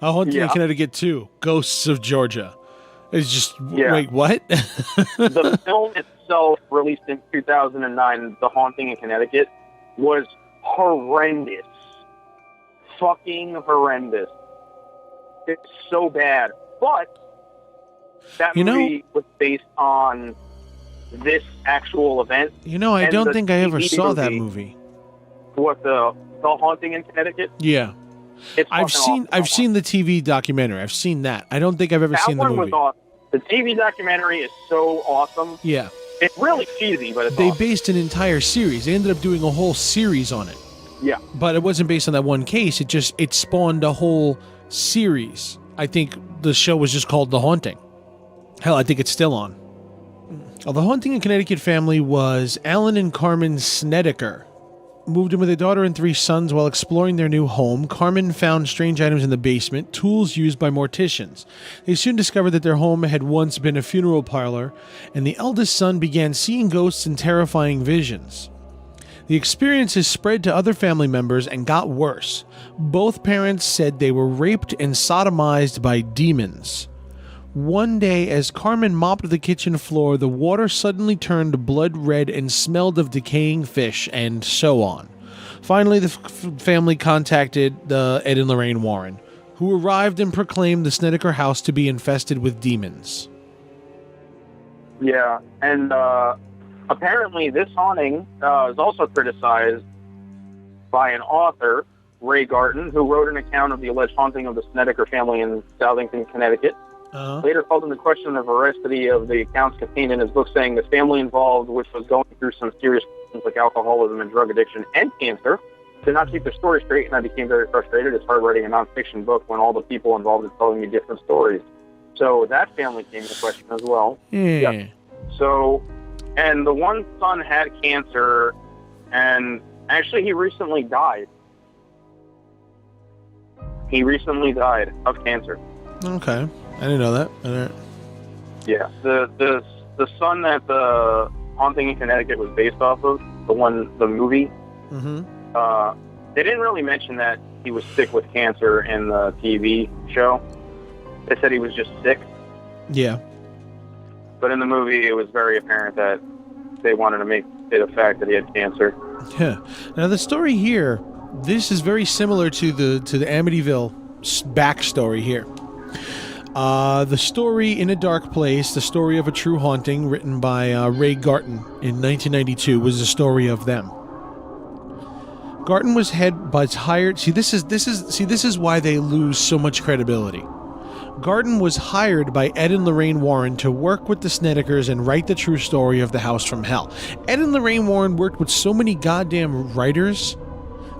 A Haunting in Connecticut too. Ghosts of Georgia. It's just wait, what? The film itself, released in 2009, The Haunting in Connecticut, was horrendous. Fucking horrendous. It's so bad. But that movie was based on this actual event. I don't think I ever saw that movie. What, the Haunting in Connecticut? Yeah. I've seen the TV documentary. I've seen that. I don't think I've ever seen the movie. That one was awesome. The TV documentary is so awesome. Yeah. It's really cheesy, but it's They awesome. based an entire series. They ended up doing a whole series on it. Yeah. But it wasn't based on that one case. It spawned a whole series. I think the show was just called The Haunting. Hell, I think it's still on. Well, the Haunting in Connecticut family was Alan and Carmen Snedeker. Moved in with a daughter and 3 sons. While exploring their new home, Carmen found strange items in the basement, tools used by morticians. They soon discovered that their home had once been a funeral parlor, and the eldest son began seeing ghosts and terrifying visions. The experiences spread to other family members and got worse. Both parents said they were raped and sodomized by demons. One day, as Carmen mopped the kitchen floor, the water suddenly turned blood red and smelled of decaying fish, and so on. Finally, the family contacted Ed and Lorraine Warren, who arrived and proclaimed the Snedeker house to be infested with demons. Yeah, and apparently this haunting is also criticized by an author, Ray Garton, who wrote an account of the alleged haunting of the Snedeker family in Southington, Connecticut. Later called into question the veracity of the accounts contained in his book, saying the family involved, which was going through some serious problems like alcoholism and drug addiction and cancer, did not keep their story straight, and I became very frustrated. It's hard writing a nonfiction book when all the people involved are telling me different stories. So that family came into question as well. Yeah. So, and the one son had cancer, and actually he recently died. He recently died of cancer. Okay. I didn't know that. Yeah, the son that the Haunting in Connecticut was based off of, the movie. Mm-hmm. They didn't really mention that he was sick with cancer in the TV show. They said he was just sick. Yeah. But in the movie, it was very apparent that they wanted to make it a fact that he had cancer. Yeah. Now the story here, this is very similar to the Amityville backstory here. The story In a Dark Place, the story of a true haunting, written by Ray Garton in 1992, was the story of them. Garton was hired. This is why they lose so much credibility. Garton was hired by Ed and Lorraine Warren to work with the Snedekers and write the true story of the House from Hell. Ed and Lorraine Warren worked with so many goddamn writers.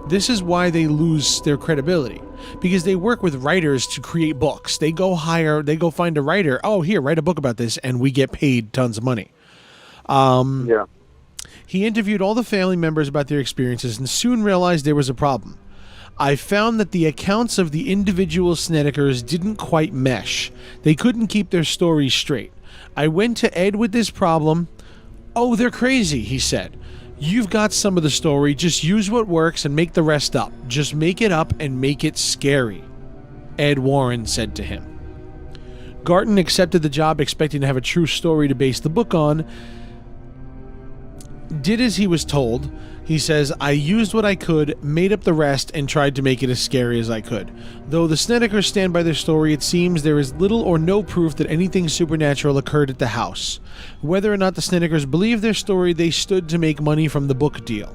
This is why they lose their credibility. Because they work with writers to create books. They go find a writer. Oh, here, write a book about this, and we get paid tons of money. Yeah. He interviewed all the family members about their experiences and soon realized there was a problem. I found that the accounts of the individual Snedekers didn't quite mesh. They couldn't keep their stories straight. I went to Ed with this problem. Oh, they're crazy, he said. You've got some of the story. Just use what works and make the rest up. Just make it up and make it scary, Ed Warren said to him. Garton accepted the job expecting to have a true story to base the book on. Did as he was told. He says, I used what I could, made up the rest, and tried to make it as scary as I could. Though the Snedekers stand by their story, it seems there is little or no proof that anything supernatural occurred at the house. Whether or not the Snedekers believed their story, they stood to make money from the book deal.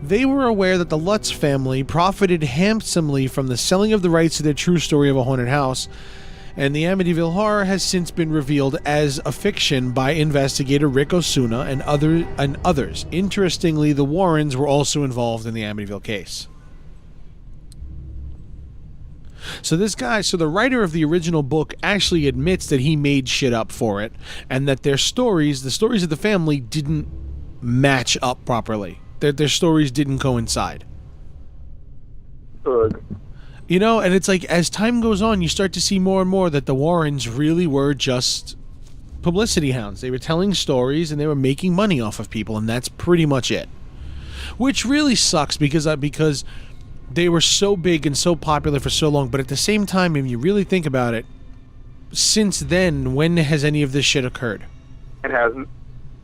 They were aware that the Lutz family profited handsomely from the selling of the rights to their true story of a haunted house, and the Amityville Horror has since been revealed as a fiction by investigator Rick Osuna and others. Interestingly, the Warrens were also involved in the Amityville case. So the writer of the original book actually admits that he made shit up for it, and that their stories, the stories of the family, didn't match up properly. Their stories didn't coincide. Ugh. You know, and it's like, as time goes on, you start to see more and more that the Warrens really were just publicity hounds. They were telling stories and they were making money off of people, and that's pretty much it. Which really sucks because they were so big and so popular for so long, but at the same time, if you really think about it, since then, when has any of this shit occurred? It hasn't.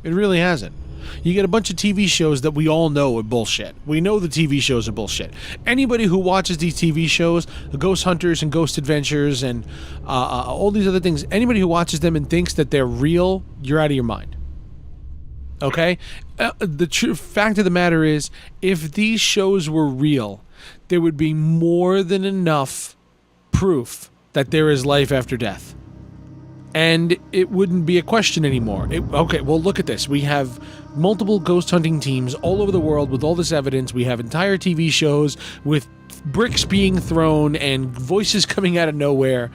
It really hasn't. You get a bunch of TV shows that we all know are bullshit. We know the TV shows are bullshit. Anybody who watches these TV shows, the Ghost Hunters and Ghost Adventures and all these other things, anybody who watches them and thinks that they're real, you're out of your mind. Okay? The true fact of the matter is, if these shows were real, there would be more than enough proof that there is life after death. And it wouldn't be a question anymore. Okay, well, look at this. We have multiple ghost hunting teams all over the world with all this evidence. We have entire TV shows with bricks being thrown and voices coming out of nowhere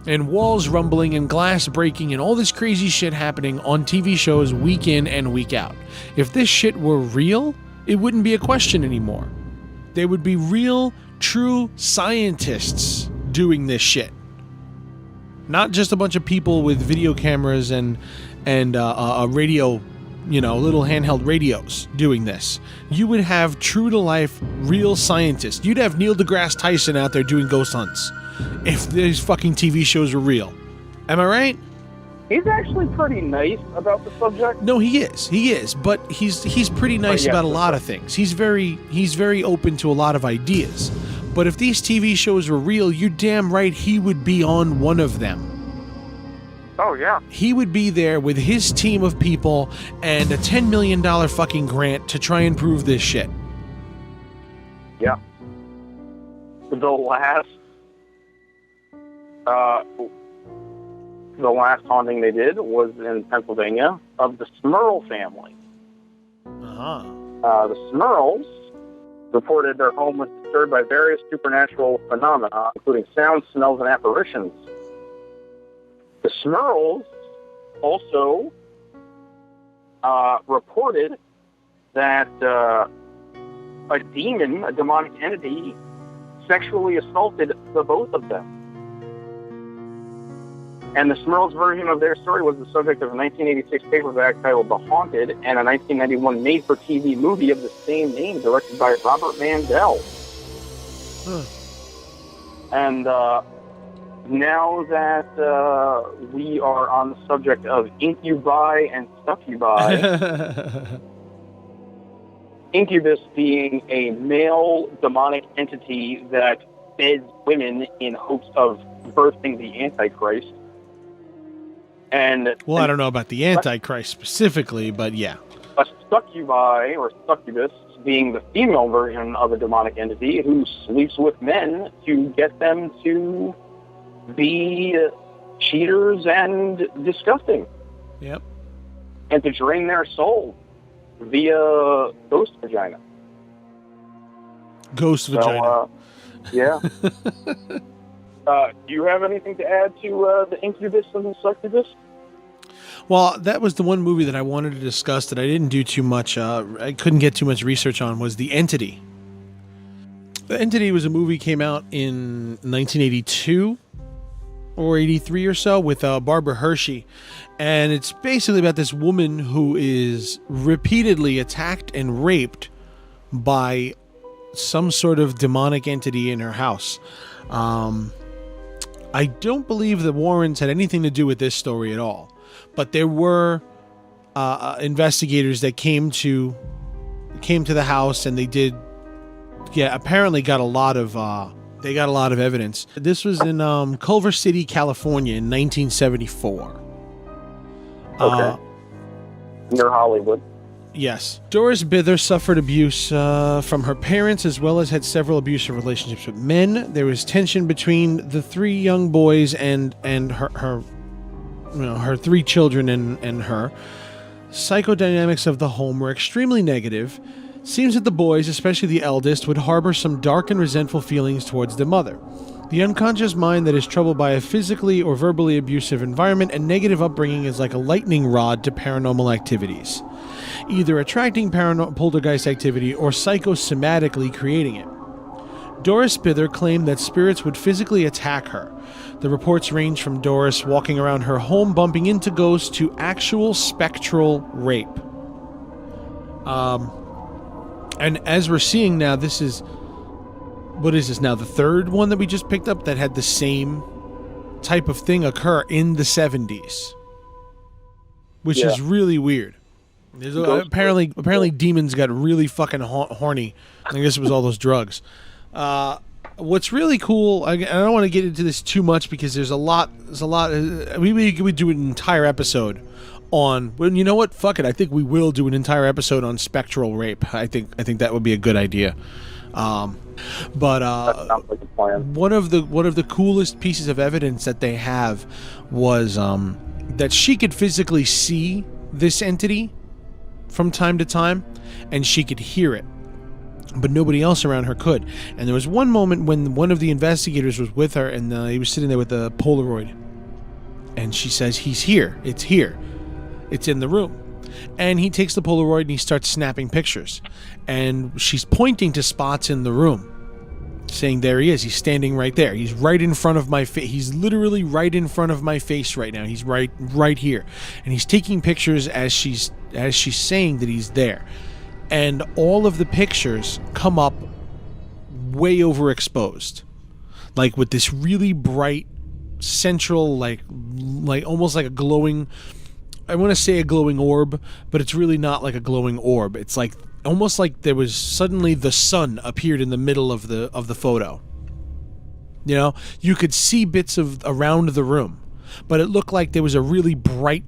and walls rumbling and glass breaking and all this crazy shit happening on TV shows week in and week out. If this shit were real, it wouldn't be a question anymore. There would be real, true scientists doing this shit. Not just a bunch of people with video cameras and a radio, little handheld radios doing this. You would have true-to-life, real scientists. You'd have Neil deGrasse Tyson out there doing ghost hunts if these fucking TV shows were real. Am I right? He's actually pretty nice about the subject. No, he is, but he's pretty nice about a lot of things. He's very open to a lot of ideas. But if these TV shows were real, you're damn right he would be on one of them. Oh, yeah. He would be there with his team of people and a $10 million fucking grant to try and prove this shit. Yeah. The last haunting they did was in Pennsylvania of the Smurl family. Uh-huh. The Smurls reported their home was disturbed by various supernatural phenomena, including sounds, smells, and apparitions. The Smurls also reported that a demon, a demonic entity, sexually assaulted the both of them. And the Smurls' version of their story was the subject of a 1986 paperback titled The Haunted and a 1991 made-for-TV movie of the same name directed by Robert Mandel. Huh. And now that we are on the subject of incubi and succubi, incubus being a male demonic entity that beds women in hopes of birthing the Antichrist. I don't know about the Antichrist specifically, but yeah. A succubi or succubus being the female version of a demonic entity who sleeps with men to get them to be cheaters and disgusting. Yep. And to drain their soul via ghost vagina. Ghost vagina. Yeah. Do you have anything to add to the incubus and the succubus? Well, that was the one movie that I wanted to discuss that I didn't do too much, I couldn't get too much research on, was The Entity. The Entity was a movie came out in 1982. or 83 or so with Barbara Hershey. And it's basically about this woman who is repeatedly attacked and raped by some sort of demonic entity in her house. I don't believe the Warrens had anything to do with this story at all, but there were investigators that came to the house, and they did, apparently got a lot of evidence. This was in Culver City, California, in 1974. Okay. Near Hollywood. Yes. Doris Bither suffered abuse from her parents, as well as had several abusive relationships with men. There was tension between the three young boys and her three children and her. Psychodynamics of the home were extremely negative. Seems that the boys, especially the eldest, would harbor some dark and resentful feelings towards their mother. The unconscious mind that is troubled by a physically or verbally abusive environment and negative upbringing is like a lightning rod to paranormal activities, either attracting poltergeist activity or psychosomatically creating it. Doris Bither claimed that spirits would physically attack her. The reports range from Doris walking around her home bumping into ghosts to actual spectral rape. And as we're seeing now, this is... What is this now? The third one that we just picked up that had the same type of thing occur in the 70s. Which is really weird. Apparently demons got really fucking horny. I guess it was all those drugs. What's really cool, I don't want to get into this too much because there's a lot, we do an entire episode on, well, you know what? Fuck it. I think we will do an entire episode on spectral rape. I think that would be a good idea. But that sounds like a plan. One of the coolest pieces of evidence that they have was that she could physically see this entity from time to time, and she could hear it, but nobody else around her could. And there was one moment when one of the investigators was with her, and he was sitting there with a Polaroid, and she says, "He's here. It's here. It's in the room." And he takes the Polaroid and he starts snapping pictures. And she's pointing to spots in the room, saying, "There he is. He's standing right there. He's right in front of my face. He's literally right in front of my face right now. He's right here." And he's taking pictures as she's saying that he's there. And all of the pictures come up way overexposed, like with this really bright central, like almost like a glowing. I want to say a glowing orb, but it's really not like a glowing orb. It's like almost like there was suddenly the sun appeared in the middle of the photo. You know, you could see bits of around the room, but it looked like there was a really bright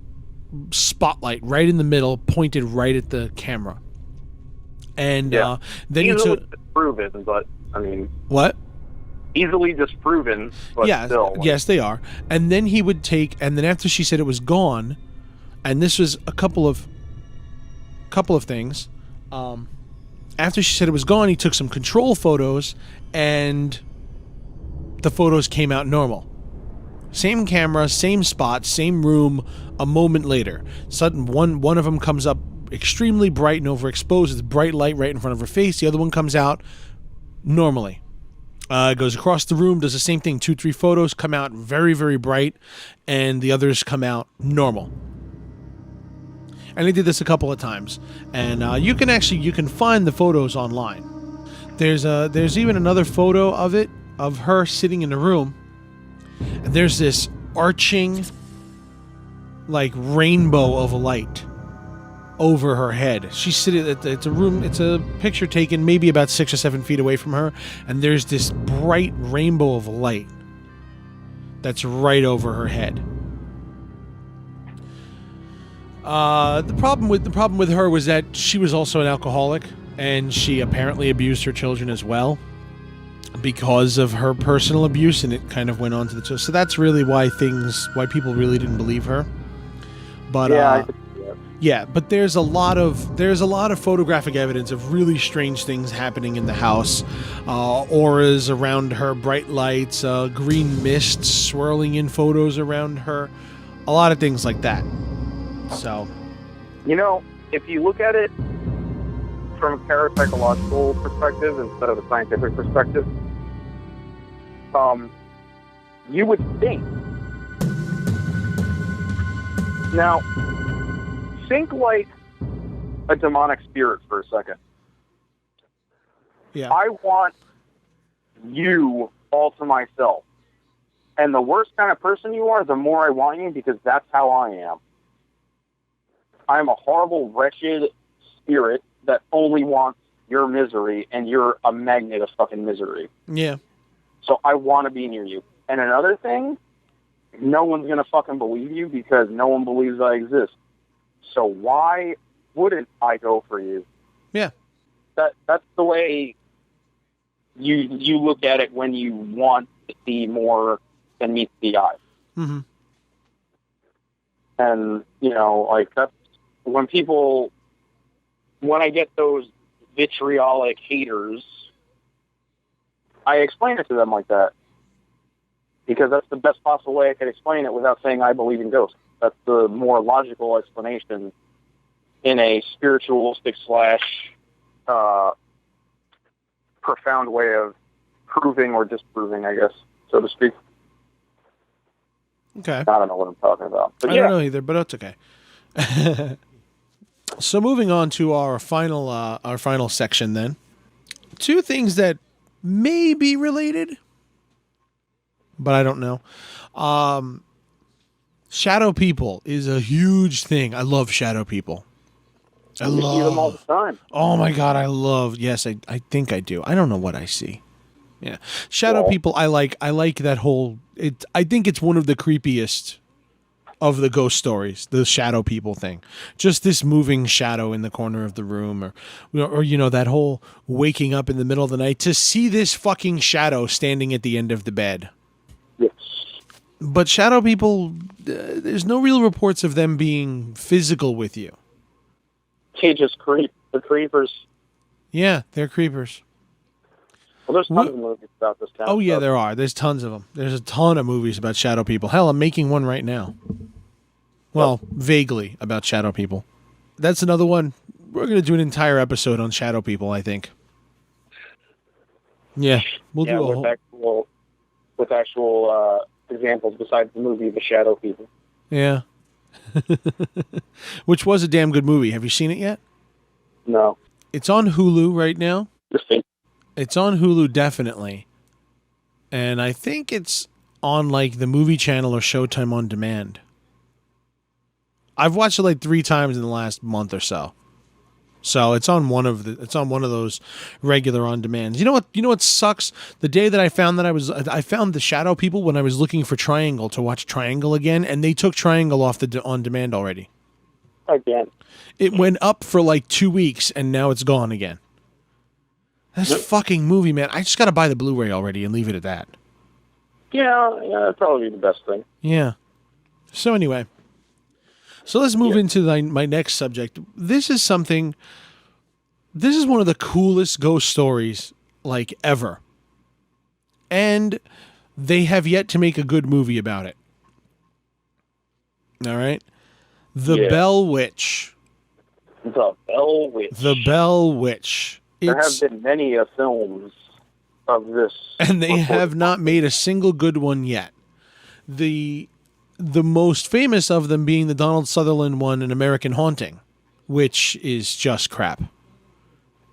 spotlight right in the middle, pointed right at the camera. And then easily disproven, but I mean, what? Easily disproven, but still. Yes, they are. And then he would take, and then after she said it was gone. And this was a couple of things. After she said it was gone, he took some control photos, and the photos came out normal. Same camera, same spot, same room. A moment later, sudden one of them comes up extremely bright and overexposed with bright light right in front of her face. The other one comes out normally. Goes across the room, does the same thing. 2-3 photos come out very, very bright, and the others come out normal. And they did this a couple of times, and you can find the photos online. There's even another photo of her sitting in the room, and there's this arching, like, rainbow of light over her head. She's sitting it's a picture taken maybe about 6 or 7 feet away from her, and there's this bright rainbow of light that's right over her head. The problem with her was that she was also an alcoholic, and she apparently abused her children as well because of her personal abuse, and it kind of went on to the children. So that's really why people really didn't believe her. But but there's a lot of photographic evidence of really strange things happening in the house. Auras around her, bright lights, green mists swirling in photos around her, a lot of things like that. So, you know, if you look at it from a parapsychological perspective instead of a scientific perspective, you would think Now, think like a demonic spirit for a second. Yeah. I want you all to myself. And the worse kind of person you are, the more I want you, because that's how I am. I'm a horrible, wretched spirit that only wants your misery, and you're a magnet of fucking misery. Yeah. So I want to be near you. And another thing, no one's going to fucking believe you because no one believes I exist. So why wouldn't I go for you? Yeah. That's the way you look at it when you want to see more than meets the eye. Mm-hmm. And, like, that's when I get those vitriolic haters, I explain it to them like that. Because that's the best possible way I could explain it without saying I believe in ghosts. That's the more logical explanation in a spiritualistic / profound way of proving or disproving, I guess, so to speak. Okay. I don't know what I'm talking about. But I don't know either, but it's okay. So moving on to our final section then. Two things that may be related, but I don't know. Shadow people is a huge thing. I love shadow people. You see them all the time. Oh my God, yes, I think I do. I don't know what I see. Yeah. Shadow people, I like that whole, I think it's one of the creepiest of the ghost stories, the shadow people thing. Just this moving shadow in the corner of the room or that whole waking up in the middle of the night to see this fucking shadow standing at the end of the bed. Yes. But shadow people, there's no real reports of them being physical with you. They just creep. The creepers. Yeah, they're creepers. Well, there's tons of movies about this kind Oh, of yeah, stuff. there are. There's tons of them. There's a ton of movies about shadow people. Hell, I'm making one right now. Well, vaguely about shadow people. That's another one. We're going to do an entire episode on shadow people, I think. Yeah, we'll do a whole... with actual examples besides the movie The Shadow People. Yeah. Which was a damn good movie. Have you seen it yet? No. It's on Hulu right now. It's on Hulu, definitely. And I think it's on, like, the Movie Channel or Showtime On Demand. I've watched it, like, 3 times in the last month or so. So it's on one of those regular on demands. You know what sucks? The day that I found I found the shadow people when I was looking for Triangle to watch Triangle again, and they took Triangle off the on demand already. Again. It went up for like 2 weeks and now it's gone again. That's fucking movie, man. I just gotta buy the Blu-ray already and leave it at that. Yeah, that'd probably be the best thing. Yeah. So anyway. So let's move into my next subject. This is one of the coolest ghost stories, like, ever. And they have yet to make a good movie about it. All right? The Bell Witch. The Bell Witch. The Bell Witch. There have been many films of this. And they have not made a single good one yet. The most famous of them being the Donald Sutherland one, An American Haunting, which is just crap.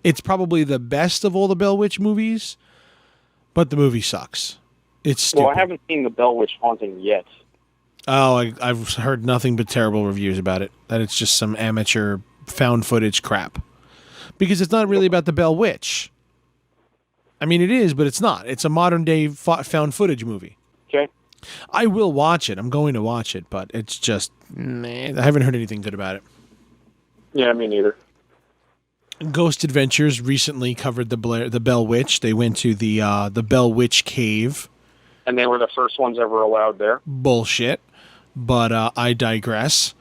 It's probably the best of all the Bell Witch movies, but the movie sucks. It's stupid. Well, I haven't seen the Bell Witch Haunting yet. Oh, I've heard nothing but terrible reviews about it. That it's just some amateur found footage crap. Because it's not really about the Bell Witch. I mean, it is, but it's not. It's a modern day found footage movie. Okay. I will watch it. I'm going to watch it, but it's just, I haven't heard anything good about it. Yeah, me neither. Ghost Adventures recently covered the Bell Witch. They went to the Bell Witch Cave. And they were the first ones ever allowed there. Bullshit. But I digress.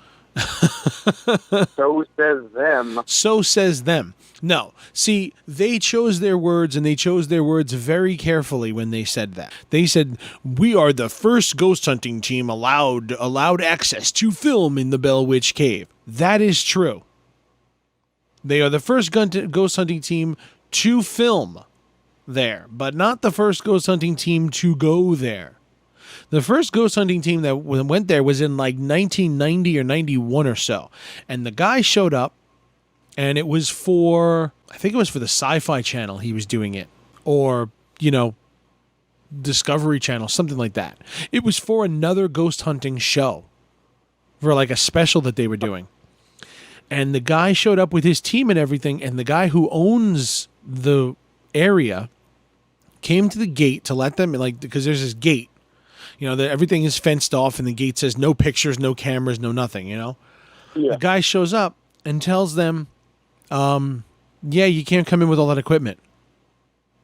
So says them. So says them. No. See, they chose their words, and they chose their words very carefully when they said that. They said, "We are the first ghost hunting team allowed access to film in the Bell Witch Cave." That is true. They are the first ghost hunting team to film there, but not the first ghost hunting team to go there. The first ghost hunting team that went there was in like 1990 or 91 or so. And the guy showed up, and it was for, I think it was for the Sci-Fi Channel he was doing it. Or, Discovery Channel, something like that. It was for another ghost hunting show. For like a special that they were doing. And the guy showed up with his team and everything, and the guy who owns the area came to the gate to let them, because there's this gate. Everything is fenced off, and the gate says no pictures, no cameras, no nothing, Yeah. The guy shows up and tells them, you can't come in with all that equipment.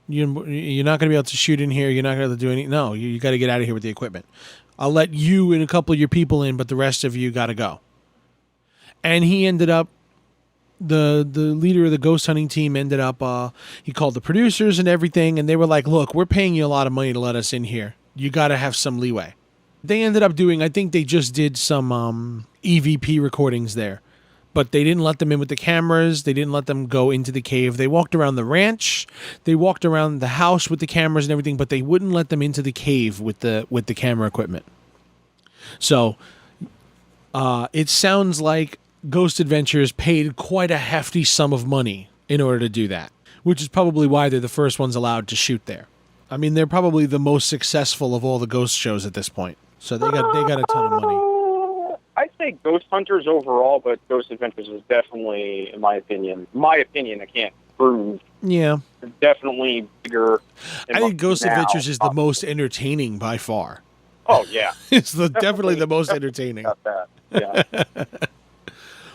You're not going to be able to shoot in here. You're not going to be able to do anything. No, you got to get out of here with the equipment. I'll let you and a couple of your people in, but the rest of you got to go. And he ended up, the leader of the ghost hunting team ended up, he called the producers and everything, and they were like, look, we're paying you a lot of money to let us in here. You got to have some leeway. They ended up doing, I think they just did some EVP recordings there. But they didn't let them in with the cameras. They didn't let them go into the cave. They walked around the ranch. They walked around the house with the cameras and everything, but they wouldn't let them into the cave with the camera equipment. So it sounds like Ghost Adventures paid quite a hefty sum of money in order to do that, which is probably why they're the first ones allowed to shoot there. I mean, they're probably the most successful of all the ghost shows at this point. So they got a ton of money. I'd say Ghost Hunters overall, but Ghost Adventures is definitely, in my opinion, I can't prove. Yeah. Definitely bigger. I think Ghost Adventures is the most entertaining by far. Oh, yeah. It's definitely the most entertaining. Got that. Yeah.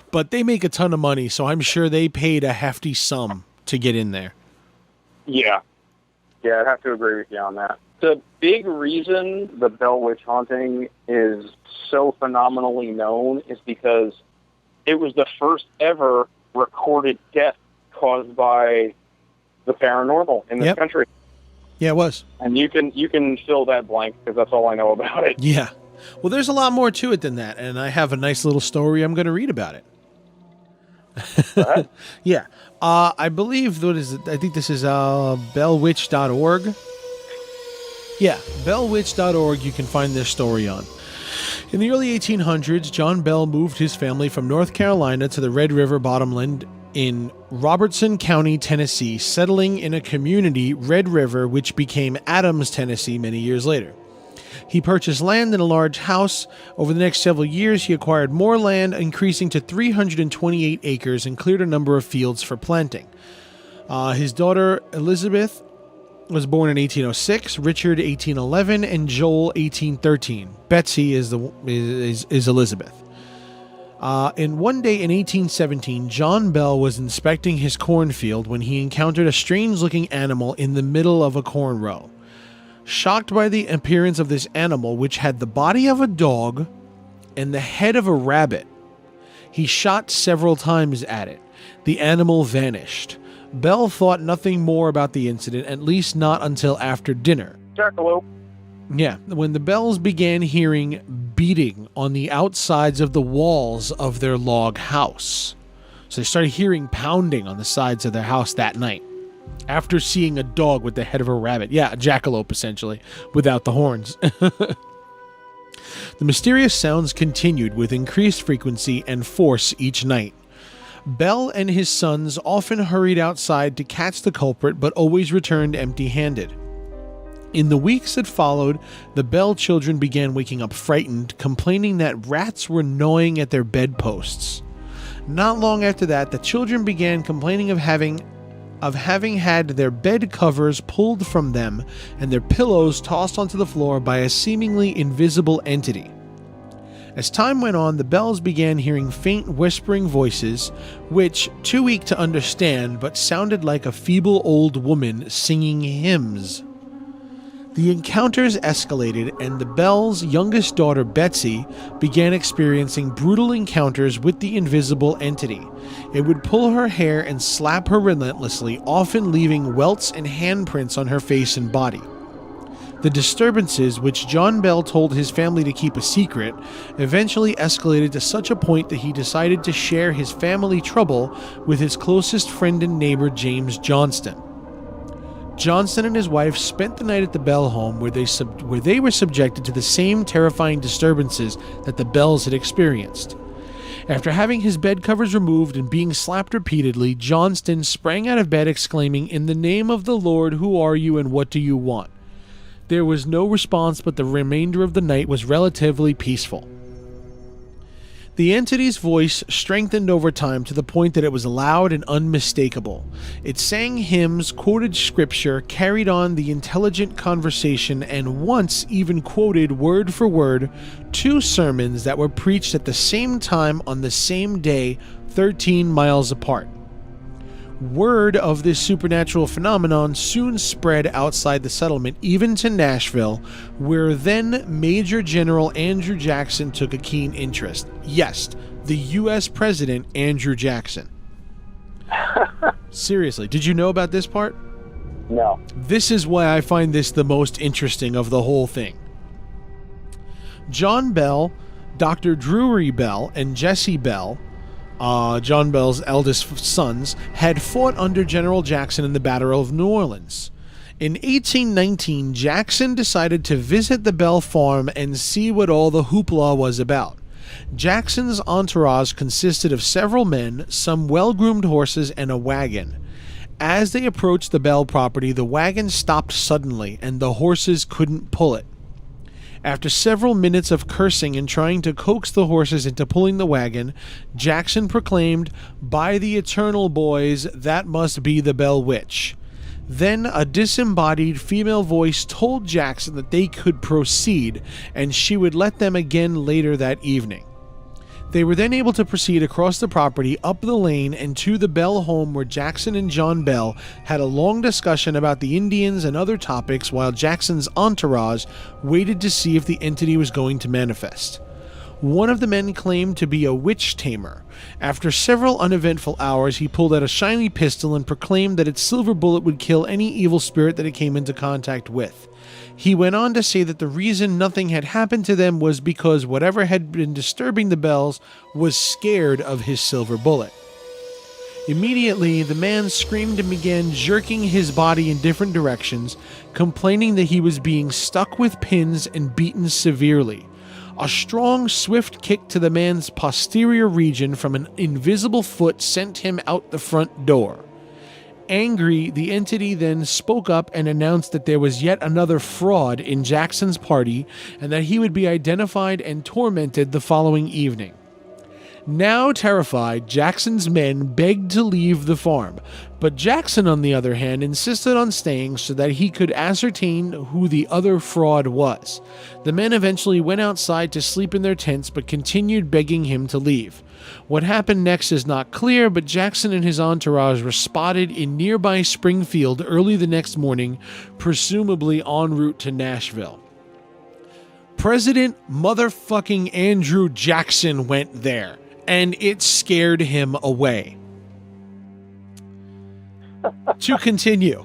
But they make a ton of money, so I'm sure they paid a hefty sum to get in there. Yeah. Yeah, I'd have to agree with you on that. The big reason the Bell Witch haunting is so phenomenally known is because it was the first ever recorded death caused by the paranormal in this country. Yeah, it was. And you can fill that blank because that's all I know about it. Yeah. Well, there's a lot more to it than that, and I have a nice little story I'm going to read about it. Yeah. I believe, I think this is bellwitch.org. Yeah, bellwitch.org you can find this story on. In the early 1800s, John Bell moved his family from North Carolina to the Red River bottomland in Robertson County, Tennessee, settling in a community, Red River, which became Adams, Tennessee, many years later. He purchased land and a large house. Over the next several years, he acquired more land, increasing to 328 acres, and cleared a number of fields for planting. His daughter, Elizabeth, was born in 1806, Richard 1811, and Joel 1813. Betsy is Elizabeth. And one day in 1817, John Bell was inspecting his cornfield when he encountered a strange-looking animal in the middle of a corn row. Shocked by the appearance of this animal, which had the body of a dog and the head of a rabbit, he shot several times at it. The animal vanished. Bell thought nothing more about the incident, at least not until after dinner. Jackalope. Yeah, when the Bells began hearing beating on the outsides of the walls of their log house. So they started hearing pounding on the sides of their house that night, after seeing a dog with the head of a rabbit. Yeah, a jackalope, essentially, without the horns. The mysterious sounds continued with increased frequency and force each night. Bell and his sons often hurried outside to catch the culprit, but always returned empty-handed. In the weeks that followed, the Bell children began waking up frightened, complaining that rats were gnawing at their bedposts. Not long after that, the children began complaining of having had their bed covers pulled from them and their pillows tossed onto the floor by a seemingly invisible entity. As time went on, the Bells began hearing faint whispering voices, which, too weak to understand, but sounded like a feeble old woman singing hymns. The encounters escalated, and the Bells' youngest daughter, Betsy, began experiencing brutal encounters with the invisible entity. It would pull her hair and slap her relentlessly, often leaving welts and handprints on her face and body. The disturbances, which John Bell told his family to keep a secret, eventually escalated to such a point that he decided to share his family trouble with his closest friend and neighbor, James Johnston. Johnson and his wife spent the night at the Bell home where they were subjected to the same terrifying disturbances that the Bells had experienced. After having his bed covers removed and being slapped repeatedly, Johnston sprang out of bed exclaiming, "In the name of the Lord, who are you and what do you want?" There was no response, but the remainder of the night was relatively peaceful. The entity's voice strengthened over time to the point that it was loud and unmistakable. It sang hymns, quoted scripture, carried on the intelligent conversation, and once even quoted word for word 2 sermons that were preached at the same time on the same day, 13 miles apart. Word of this supernatural phenomenon soon spread outside the settlement, even to Nashville, where then Major General Andrew Jackson took a keen interest. Yes, the U.S. President Andrew Jackson. Seriously, did you know about this part? No. This is why I find this the most interesting of the whole thing. John Bell, Dr. Drury Bell, and Jesse Bell, John Bell's eldest sons, had fought under General Jackson in the Battle of New Orleans. In 1819, Jackson decided to visit the Bell farm and see what all the hoopla was about. Jackson's entourage consisted of several men, some well-groomed horses, and a wagon. As they approached the Bell property, the wagon stopped suddenly, and the horses couldn't pull it. After several minutes of cursing and trying to coax the horses into pulling the wagon, Jackson proclaimed, "By the eternal boys, that must be the Bell Witch." Then a disembodied female voice told Jackson that they could proceed, and she would let them again later that evening. They were then able to proceed across the property, up the lane, and to the Bell home where Jackson and John Bell had a long discussion about the Indians and other topics while Jackson's entourage waited to see if the entity was going to manifest. One of the men claimed to be a witch tamer. After several uneventful hours, he pulled out a shiny pistol and proclaimed that its silver bullet would kill any evil spirit that it came into contact with. He went on to say that the reason nothing had happened to them was because whatever had been disturbing the Bells was scared of his silver bullet. Immediately, the man screamed and began jerking his body in different directions, complaining that he was being stuck with pins and beaten severely. A strong, swift kick to the man's posterior region from an invisible foot sent him out the front door. Angry, the entity then spoke up and announced that there was yet another fraud in Jackson's party and that he would be identified and tormented the following evening. Now terrified, Jackson's men begged to leave the farm, but Jackson, on the other hand, insisted on staying so that he could ascertain who the other fraud was. The men eventually went outside to sleep in their tents but continued begging him to leave. What happened next is not clear, but Jackson and his entourage were spotted in nearby Springfield early the next morning, presumably en route to Nashville. President motherfucking Andrew Jackson went there, and it scared him away. To continue.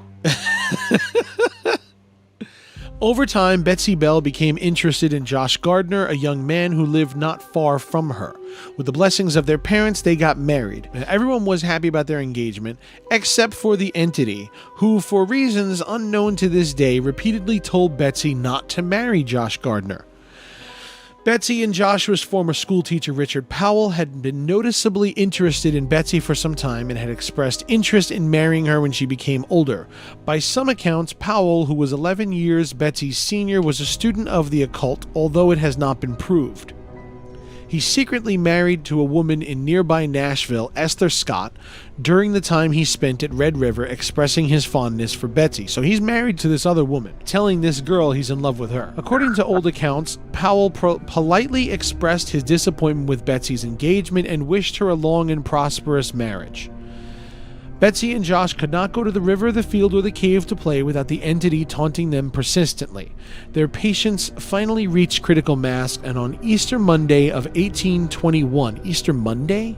Over time, Betsy Bell became interested in Josh Gardner, a young man who lived not far from her. With the blessings of their parents, they got married. Everyone was happy about their engagement, except for the entity, who, for reasons unknown to this day, repeatedly told Betsy not to marry Josh Gardner. Betsy and Joshua's former schoolteacher Richard Powell had been noticeably interested in Betsy for some time and had expressed interest in marrying her when she became older. By some accounts, Powell, who was 11 years Betsy's senior, was a student of the occult, although it has not been proved. He secretly married to a woman in nearby Nashville, Esther Scott, during the time he spent at Red River, expressing his fondness for Betsy. So he's married to this other woman, telling this girl he's in love with her. According to old accounts, Powell politely expressed his disappointment with Betsy's engagement and wished her a long and prosperous marriage. Betsy and Josh could not go to the river, the field, or the cave to play without the entity taunting them persistently. Their patience finally reached critical mass, and on Easter Monday of 1821, Easter Monday?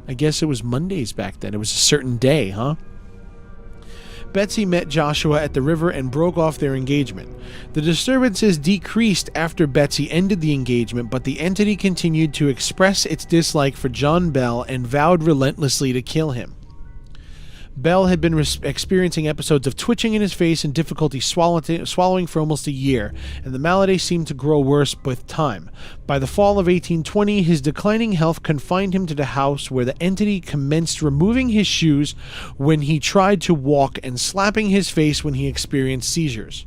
I guess it was Mondays back then. It was a certain day, huh? Betsy met Joshua at the river and broke off their engagement. The disturbances decreased after Betsy ended the engagement, but the entity continued to express its dislike for John Bell and vowed relentlessly to kill him. Bell had been experiencing episodes of twitching in his face and difficulty swallowing for almost a year, and the malady seemed to grow worse with time. By the fall of 1820, his declining health confined him to the house, where the entity commenced removing his shoes when he tried to walk and slapping his face when he experienced seizures.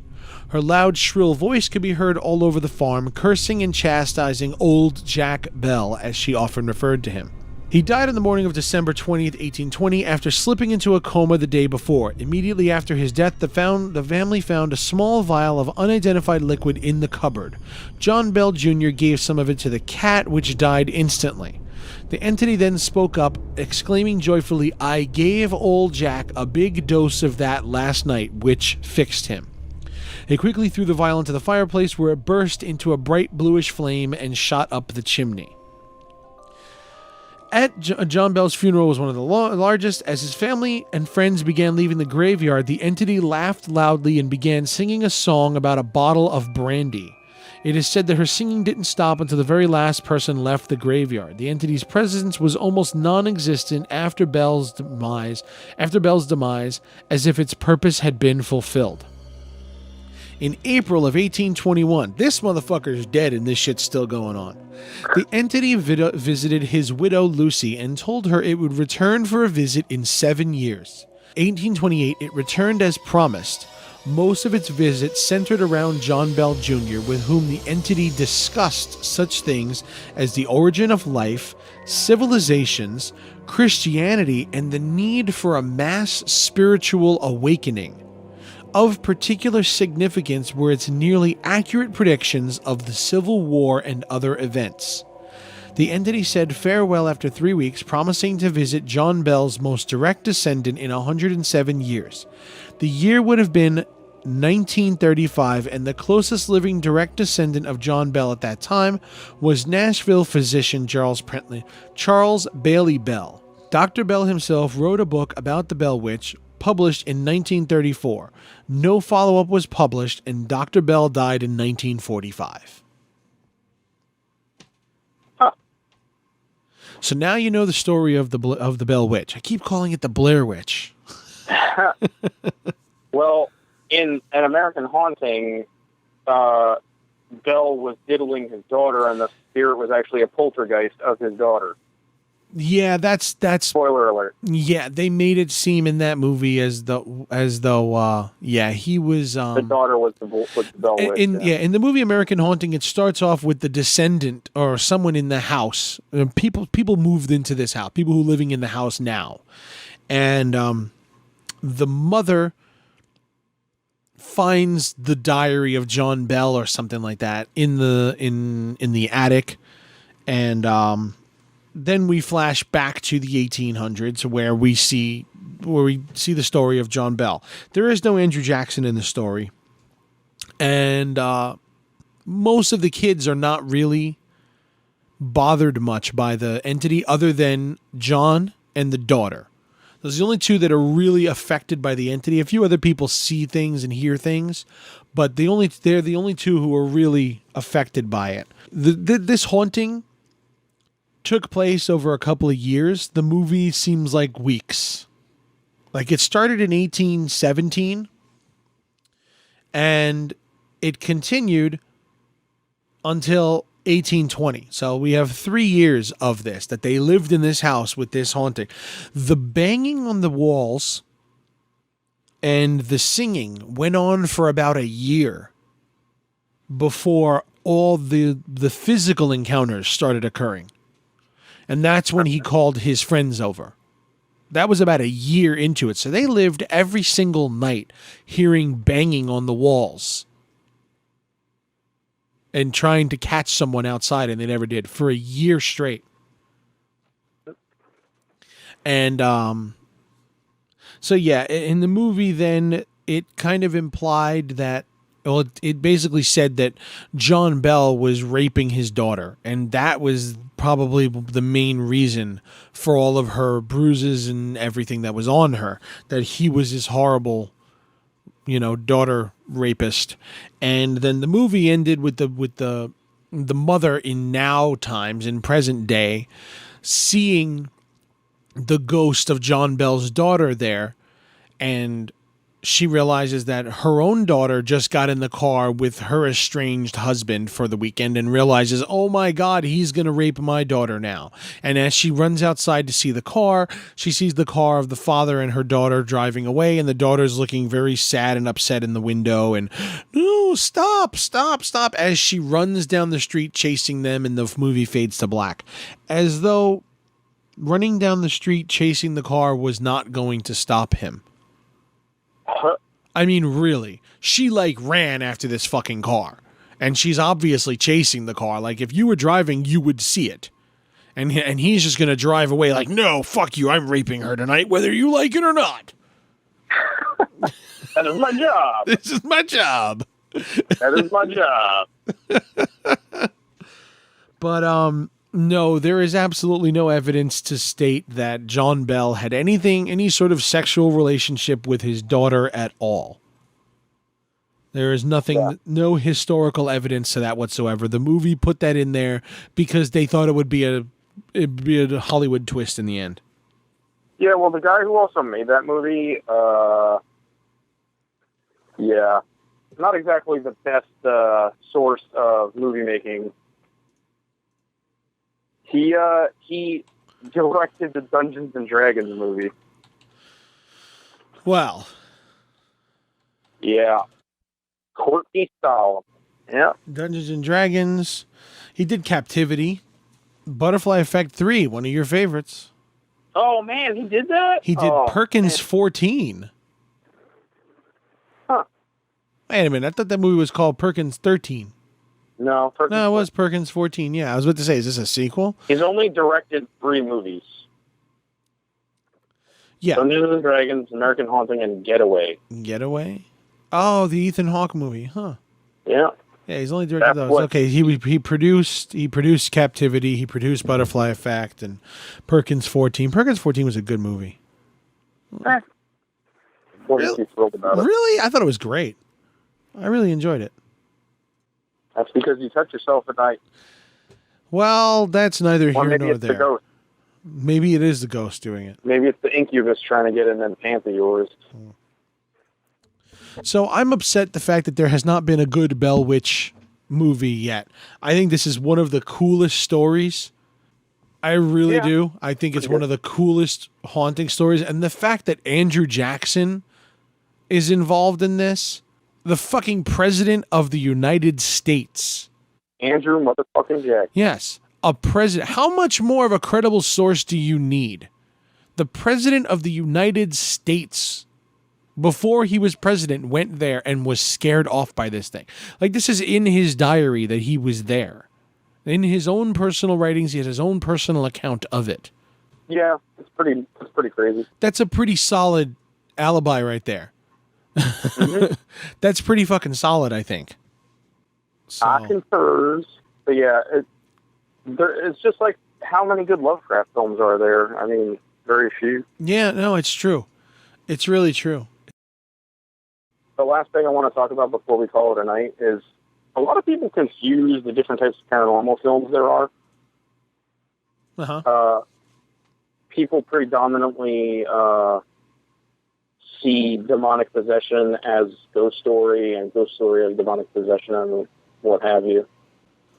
Her loud, shrill voice could be heard all over the farm, cursing and chastising old Jack Bell, as she often referred to him. He died on the morning of December 20th, 1820, after slipping into a coma the day before. Immediately after his death, the family found a small vial of unidentified liquid in the cupboard. John Bell Jr. gave some of it to the cat, which died instantly. The entity then spoke up, exclaiming joyfully, "I gave old Jack a big dose of that last night, which fixed him." They quickly threw the vial into the fireplace, where it burst into a bright bluish flame and shot up the chimney. John Bell's funeral was one of the largest. As his family and friends began leaving the graveyard, the entity laughed loudly and began singing a song about a bottle of brandy. It is said that her singing didn't stop until the very last person left the graveyard. The entity's presence was almost non-existent after Bell's demise, as if its purpose had been fulfilled. In April of 1821, this motherfucker's dead and this shit's still going on. The entity visited his widow Lucy and told her it would return for a visit in 7 years. 1828, it returned as promised. Most of its visits centered around John Bell Jr., with whom the entity discussed such things as the origin of life, civilizations, Christianity, and the need for a mass spiritual awakening. Of particular significance were its nearly accurate predictions of the Civil War and other events. The entity said farewell after 3 weeks, promising to visit John Bell's most direct descendant in 107 years. The year would have been 1935, and the closest living direct descendant of John Bell at that time was Nashville physician Charles Bailey Bell. Dr. Bell himself wrote a book about the Bell Witch, published in 1934. No follow-up was published, and Dr. Bell died in 1945. Huh. So now you know the story of the Bell Witch. I keep calling it the Blair Witch. Well, in An American Haunting, Bell was diddling his daughter, and the spirit was actually a poltergeist of his daughter. Yeah, that's Spoiler alert. Yeah, they made it seem in that movie as though he was The daughter was the Bell Witch. In the movie American Haunting, it starts off with the descendant or someone in the house. People moved into this house. People who are living in the house now, and the mother finds the diary of John Bell or something like that in the attic, and then we flash back to the 1800s where we see the story of John Bell. There is no Andrew Jackson in the story, and most of the kids are not really bothered much by the entity, other than John and the daughter. Those are the only two that are really affected by the entity. A few other people see things and hear things, but they're the only two who are really affected by it. This haunting took place over a couple of years. The movie seems like weeks. Like, it started in 1817 and it continued until 1820. So we have 3 years of this, that they lived in this house with this haunting. The banging on the walls and the singing went on for about a year before all the physical encounters started occurring. And that's when he called his friends over. That was about a year into it. So they lived every single night hearing banging on the walls and trying to catch someone outside, and they never did, for a year straight. And so yeah, in the movie then, it kind of implied that, well, it basically said that John Bell was raping his daughter, and that was probably the main reason for all of her bruises and everything that was on her, that he was this horrible, daughter rapist. And then the movie ended with the mother in now times, in present day, seeing the ghost of John Bell's daughter there, and she realizes that her own daughter just got in the car with her estranged husband for the weekend and realizes, oh my God, he's going to rape my daughter now. And as she runs outside to see the car, she sees the car of the father and her daughter driving away, and the daughter's looking very sad and upset in the window, and no, stop, as she runs down the street chasing them, and the movie fades to black. As though running down the street chasing the car was not going to stop him. I mean, really, she like ran after this fucking car, and she's obviously chasing the car. Like, if you were driving, you would see it. And he's just going to drive away like, no, fuck you, I'm raping her tonight, whether you like it or not. That is my job. This is my job. That is my job. But, no, there is absolutely no evidence to state that John Bell had any sort of sexual relationship with his daughter at all. There is nothing, no historical evidence to that whatsoever. The movie put that in there because they thought it would be a Hollywood twist in the end. Yeah, well, the guy who also made that movie, not exactly the best source of movie making. He directed the Dungeons and Dragons movie. Well. Yeah. Courtney Solomon. Yeah. Dungeons and Dragons. He did Captivity. Butterfly Effect 3, one of your favorites. Oh, man, he did that? He did Perkins 14. Huh. Wait a minute, I thought that movie was called Perkins 13. No, it was Perkins 14. Yeah, I was about to say, is this a sequel? He's only directed 3 movies. Yeah. Dungeons and Dragons, American Haunting, and Getaway. Getaway? Oh, the Ethan Hawke movie, huh? Yeah. Yeah, he's only directed those. Okay, he produced Captivity, he produced Butterfly Effect, and Perkins 14. Perkins 14 was a good movie. Really? Thrilled about it. Really? I thought it was great. I really enjoyed it. That's because you touch yourself at night. Well, that's neither here maybe nor it's there. The ghost. Maybe it is the ghost doing it. Maybe it's the incubus trying to get in that pants of yours. So I'm upset the fact that there has not been a good Bell Witch movie yet. I think this is one of the coolest stories. I really do. I think it's one of the coolest haunting stories. And the fact that Andrew Jackson is involved in this, the fucking president of the United States. Andrew motherfucking Jackson. Yes, a president. How much more of a credible source do you need? The president of the United States, before he was president, went there and was scared off by this thing. Like, this is in his diary that he was there. In his own personal writings, he has his own personal account of it. Yeah, it's pretty crazy. That's a pretty solid alibi right there. Mm-hmm. That's pretty fucking solid, I think. So. I concurs. But yeah, it's just like, how many good Lovecraft films are there? I mean, very few. Yeah, no, it's true. It's really true. The last thing I want to talk about before we call it a night is a lot of people confuse the different types of paranormal films there are. Uh-huh. People predominantly see demonic possession as ghost story and ghost story as demonic possession and what have you.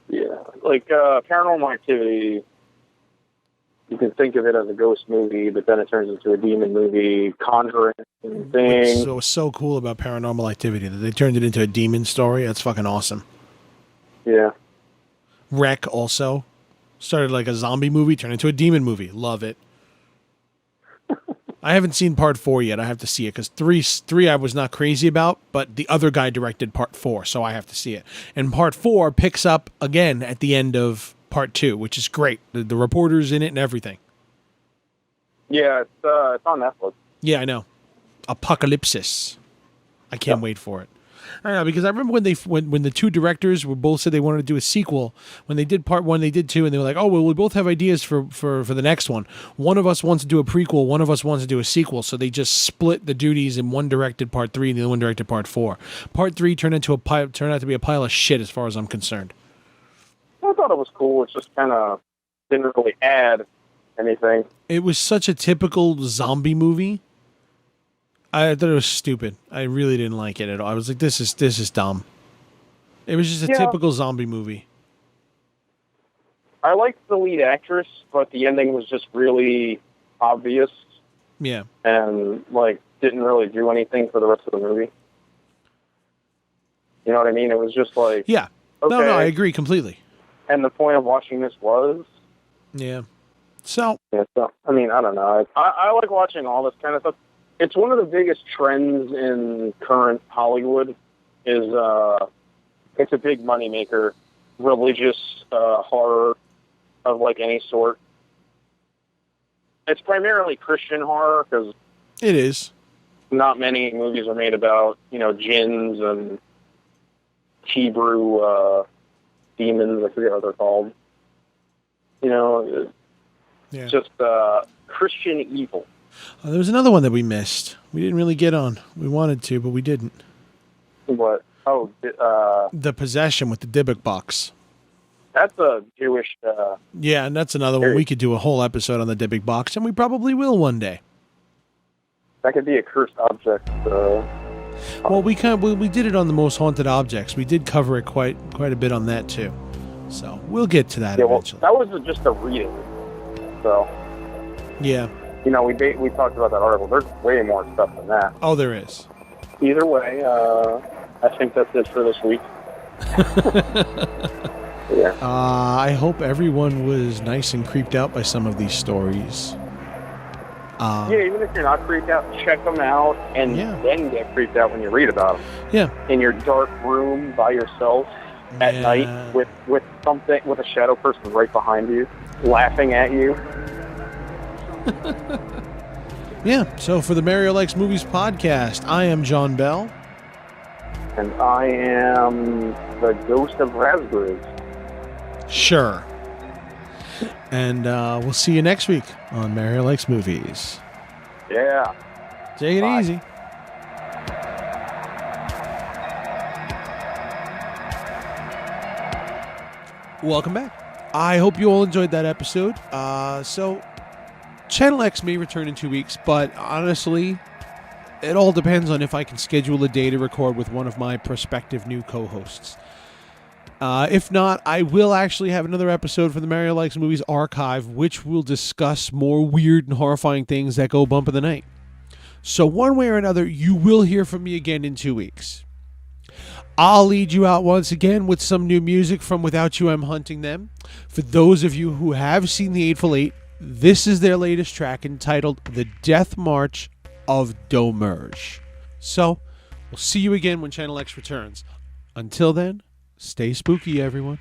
Yeah. Like Paranormal Activity, you can think of it as a ghost movie, but then it turns into a demon movie. Conjuring thing. What's so cool about Paranormal Activity that they turned it into a demon story? That's fucking awesome. Yeah. Wreck also started like a zombie movie, turned into a demon movie. Love it. I haven't seen part 4 yet. I have to see it because three I was not crazy about, but the other guy directed part 4, so I have to see it. And part 4 picks up again at the end of part 2, which is great. The reporter's in it and everything. Yeah, it's on Netflix. Yeah, I know. Apocalypsis. I can't wait for it. I know, because I remember when the two directors were both said they wanted to do a sequel. When they did part 1, they did 2, and they were like, "Oh, well, we both have ideas for the next one. One of us wants to do a prequel, one of us wants to do a sequel." So they just split the duties, and one directed part 3, and the other one directed part 4. Part 3 turned out to be a pile of shit, as far as I'm concerned. I thought it was cool. It just kind of didn't really add anything. It was such a typical zombie movie. I thought it was stupid. I really didn't like it at all. I was like, this is dumb. It was just a typical zombie movie. I liked the lead actress, but the ending was just really obvious. Yeah. And, like, didn't really do anything for the rest of the movie. You know what I mean? It was just like... Yeah. Okay. No, I agree completely. And the point of watching this was... Yeah. So... Yeah, so I mean, I don't know. I like watching all this kind of stuff. It's one of the biggest trends in current Hollywood is it's a big moneymaker, religious horror of like any sort. It's primarily Christian horror because it is. Not many movies are made about, you know, jinns and Hebrew demons. I forget what they're called. You know, it's just Christian evil. Oh, there was another one that we missed. We didn't really get on. We wanted to, but we didn't. What? Oh, The Possession with the Dybbuk box. That's a Jewish... yeah, and that's another one. We could do a whole episode on the Dybbuk box, and we probably will one day. That could be a cursed object. Well, we did it on the most haunted objects. We did cover it quite a bit on that too. So we'll get to that eventually. Well, that was just a reading. So. Yeah. You know, we talked about that article. There's way more stuff than that. Oh, there is. Either way, I think that's it for this week. Yeah. I hope everyone was nice and creeped out by some of these stories. Yeah, even if you're not creeped out, check them out and then get creeped out when you read about them. Yeah. In your dark room by yourself at night with a shadow person right behind you, laughing at you. Yeah, so for the Mario Likes Movies podcast, I am John Bell. And I am the ghost of raspberries. Sure. And we'll see you next week on Mario Likes Movies. Yeah. Take it easy. Welcome back. I hope you all enjoyed that episode. So, Channel X may return in 2 weeks, but honestly, it all depends on if I can schedule a day to record with one of my prospective new co-hosts. If not, I will actually have another episode for the Mario Likes Movies archive, which will discuss more weird and horrifying things that go bump in the night. So one way or another, you will hear from me again in 2 weeks. I'll lead you out once again with some new music from Without You I'm Hunting Them. For those of you who have seen The Eightful Eight, this is their latest track entitled The Death March of Domerge. So, we'll see you again when Channel X returns. Until then, stay spooky, everyone.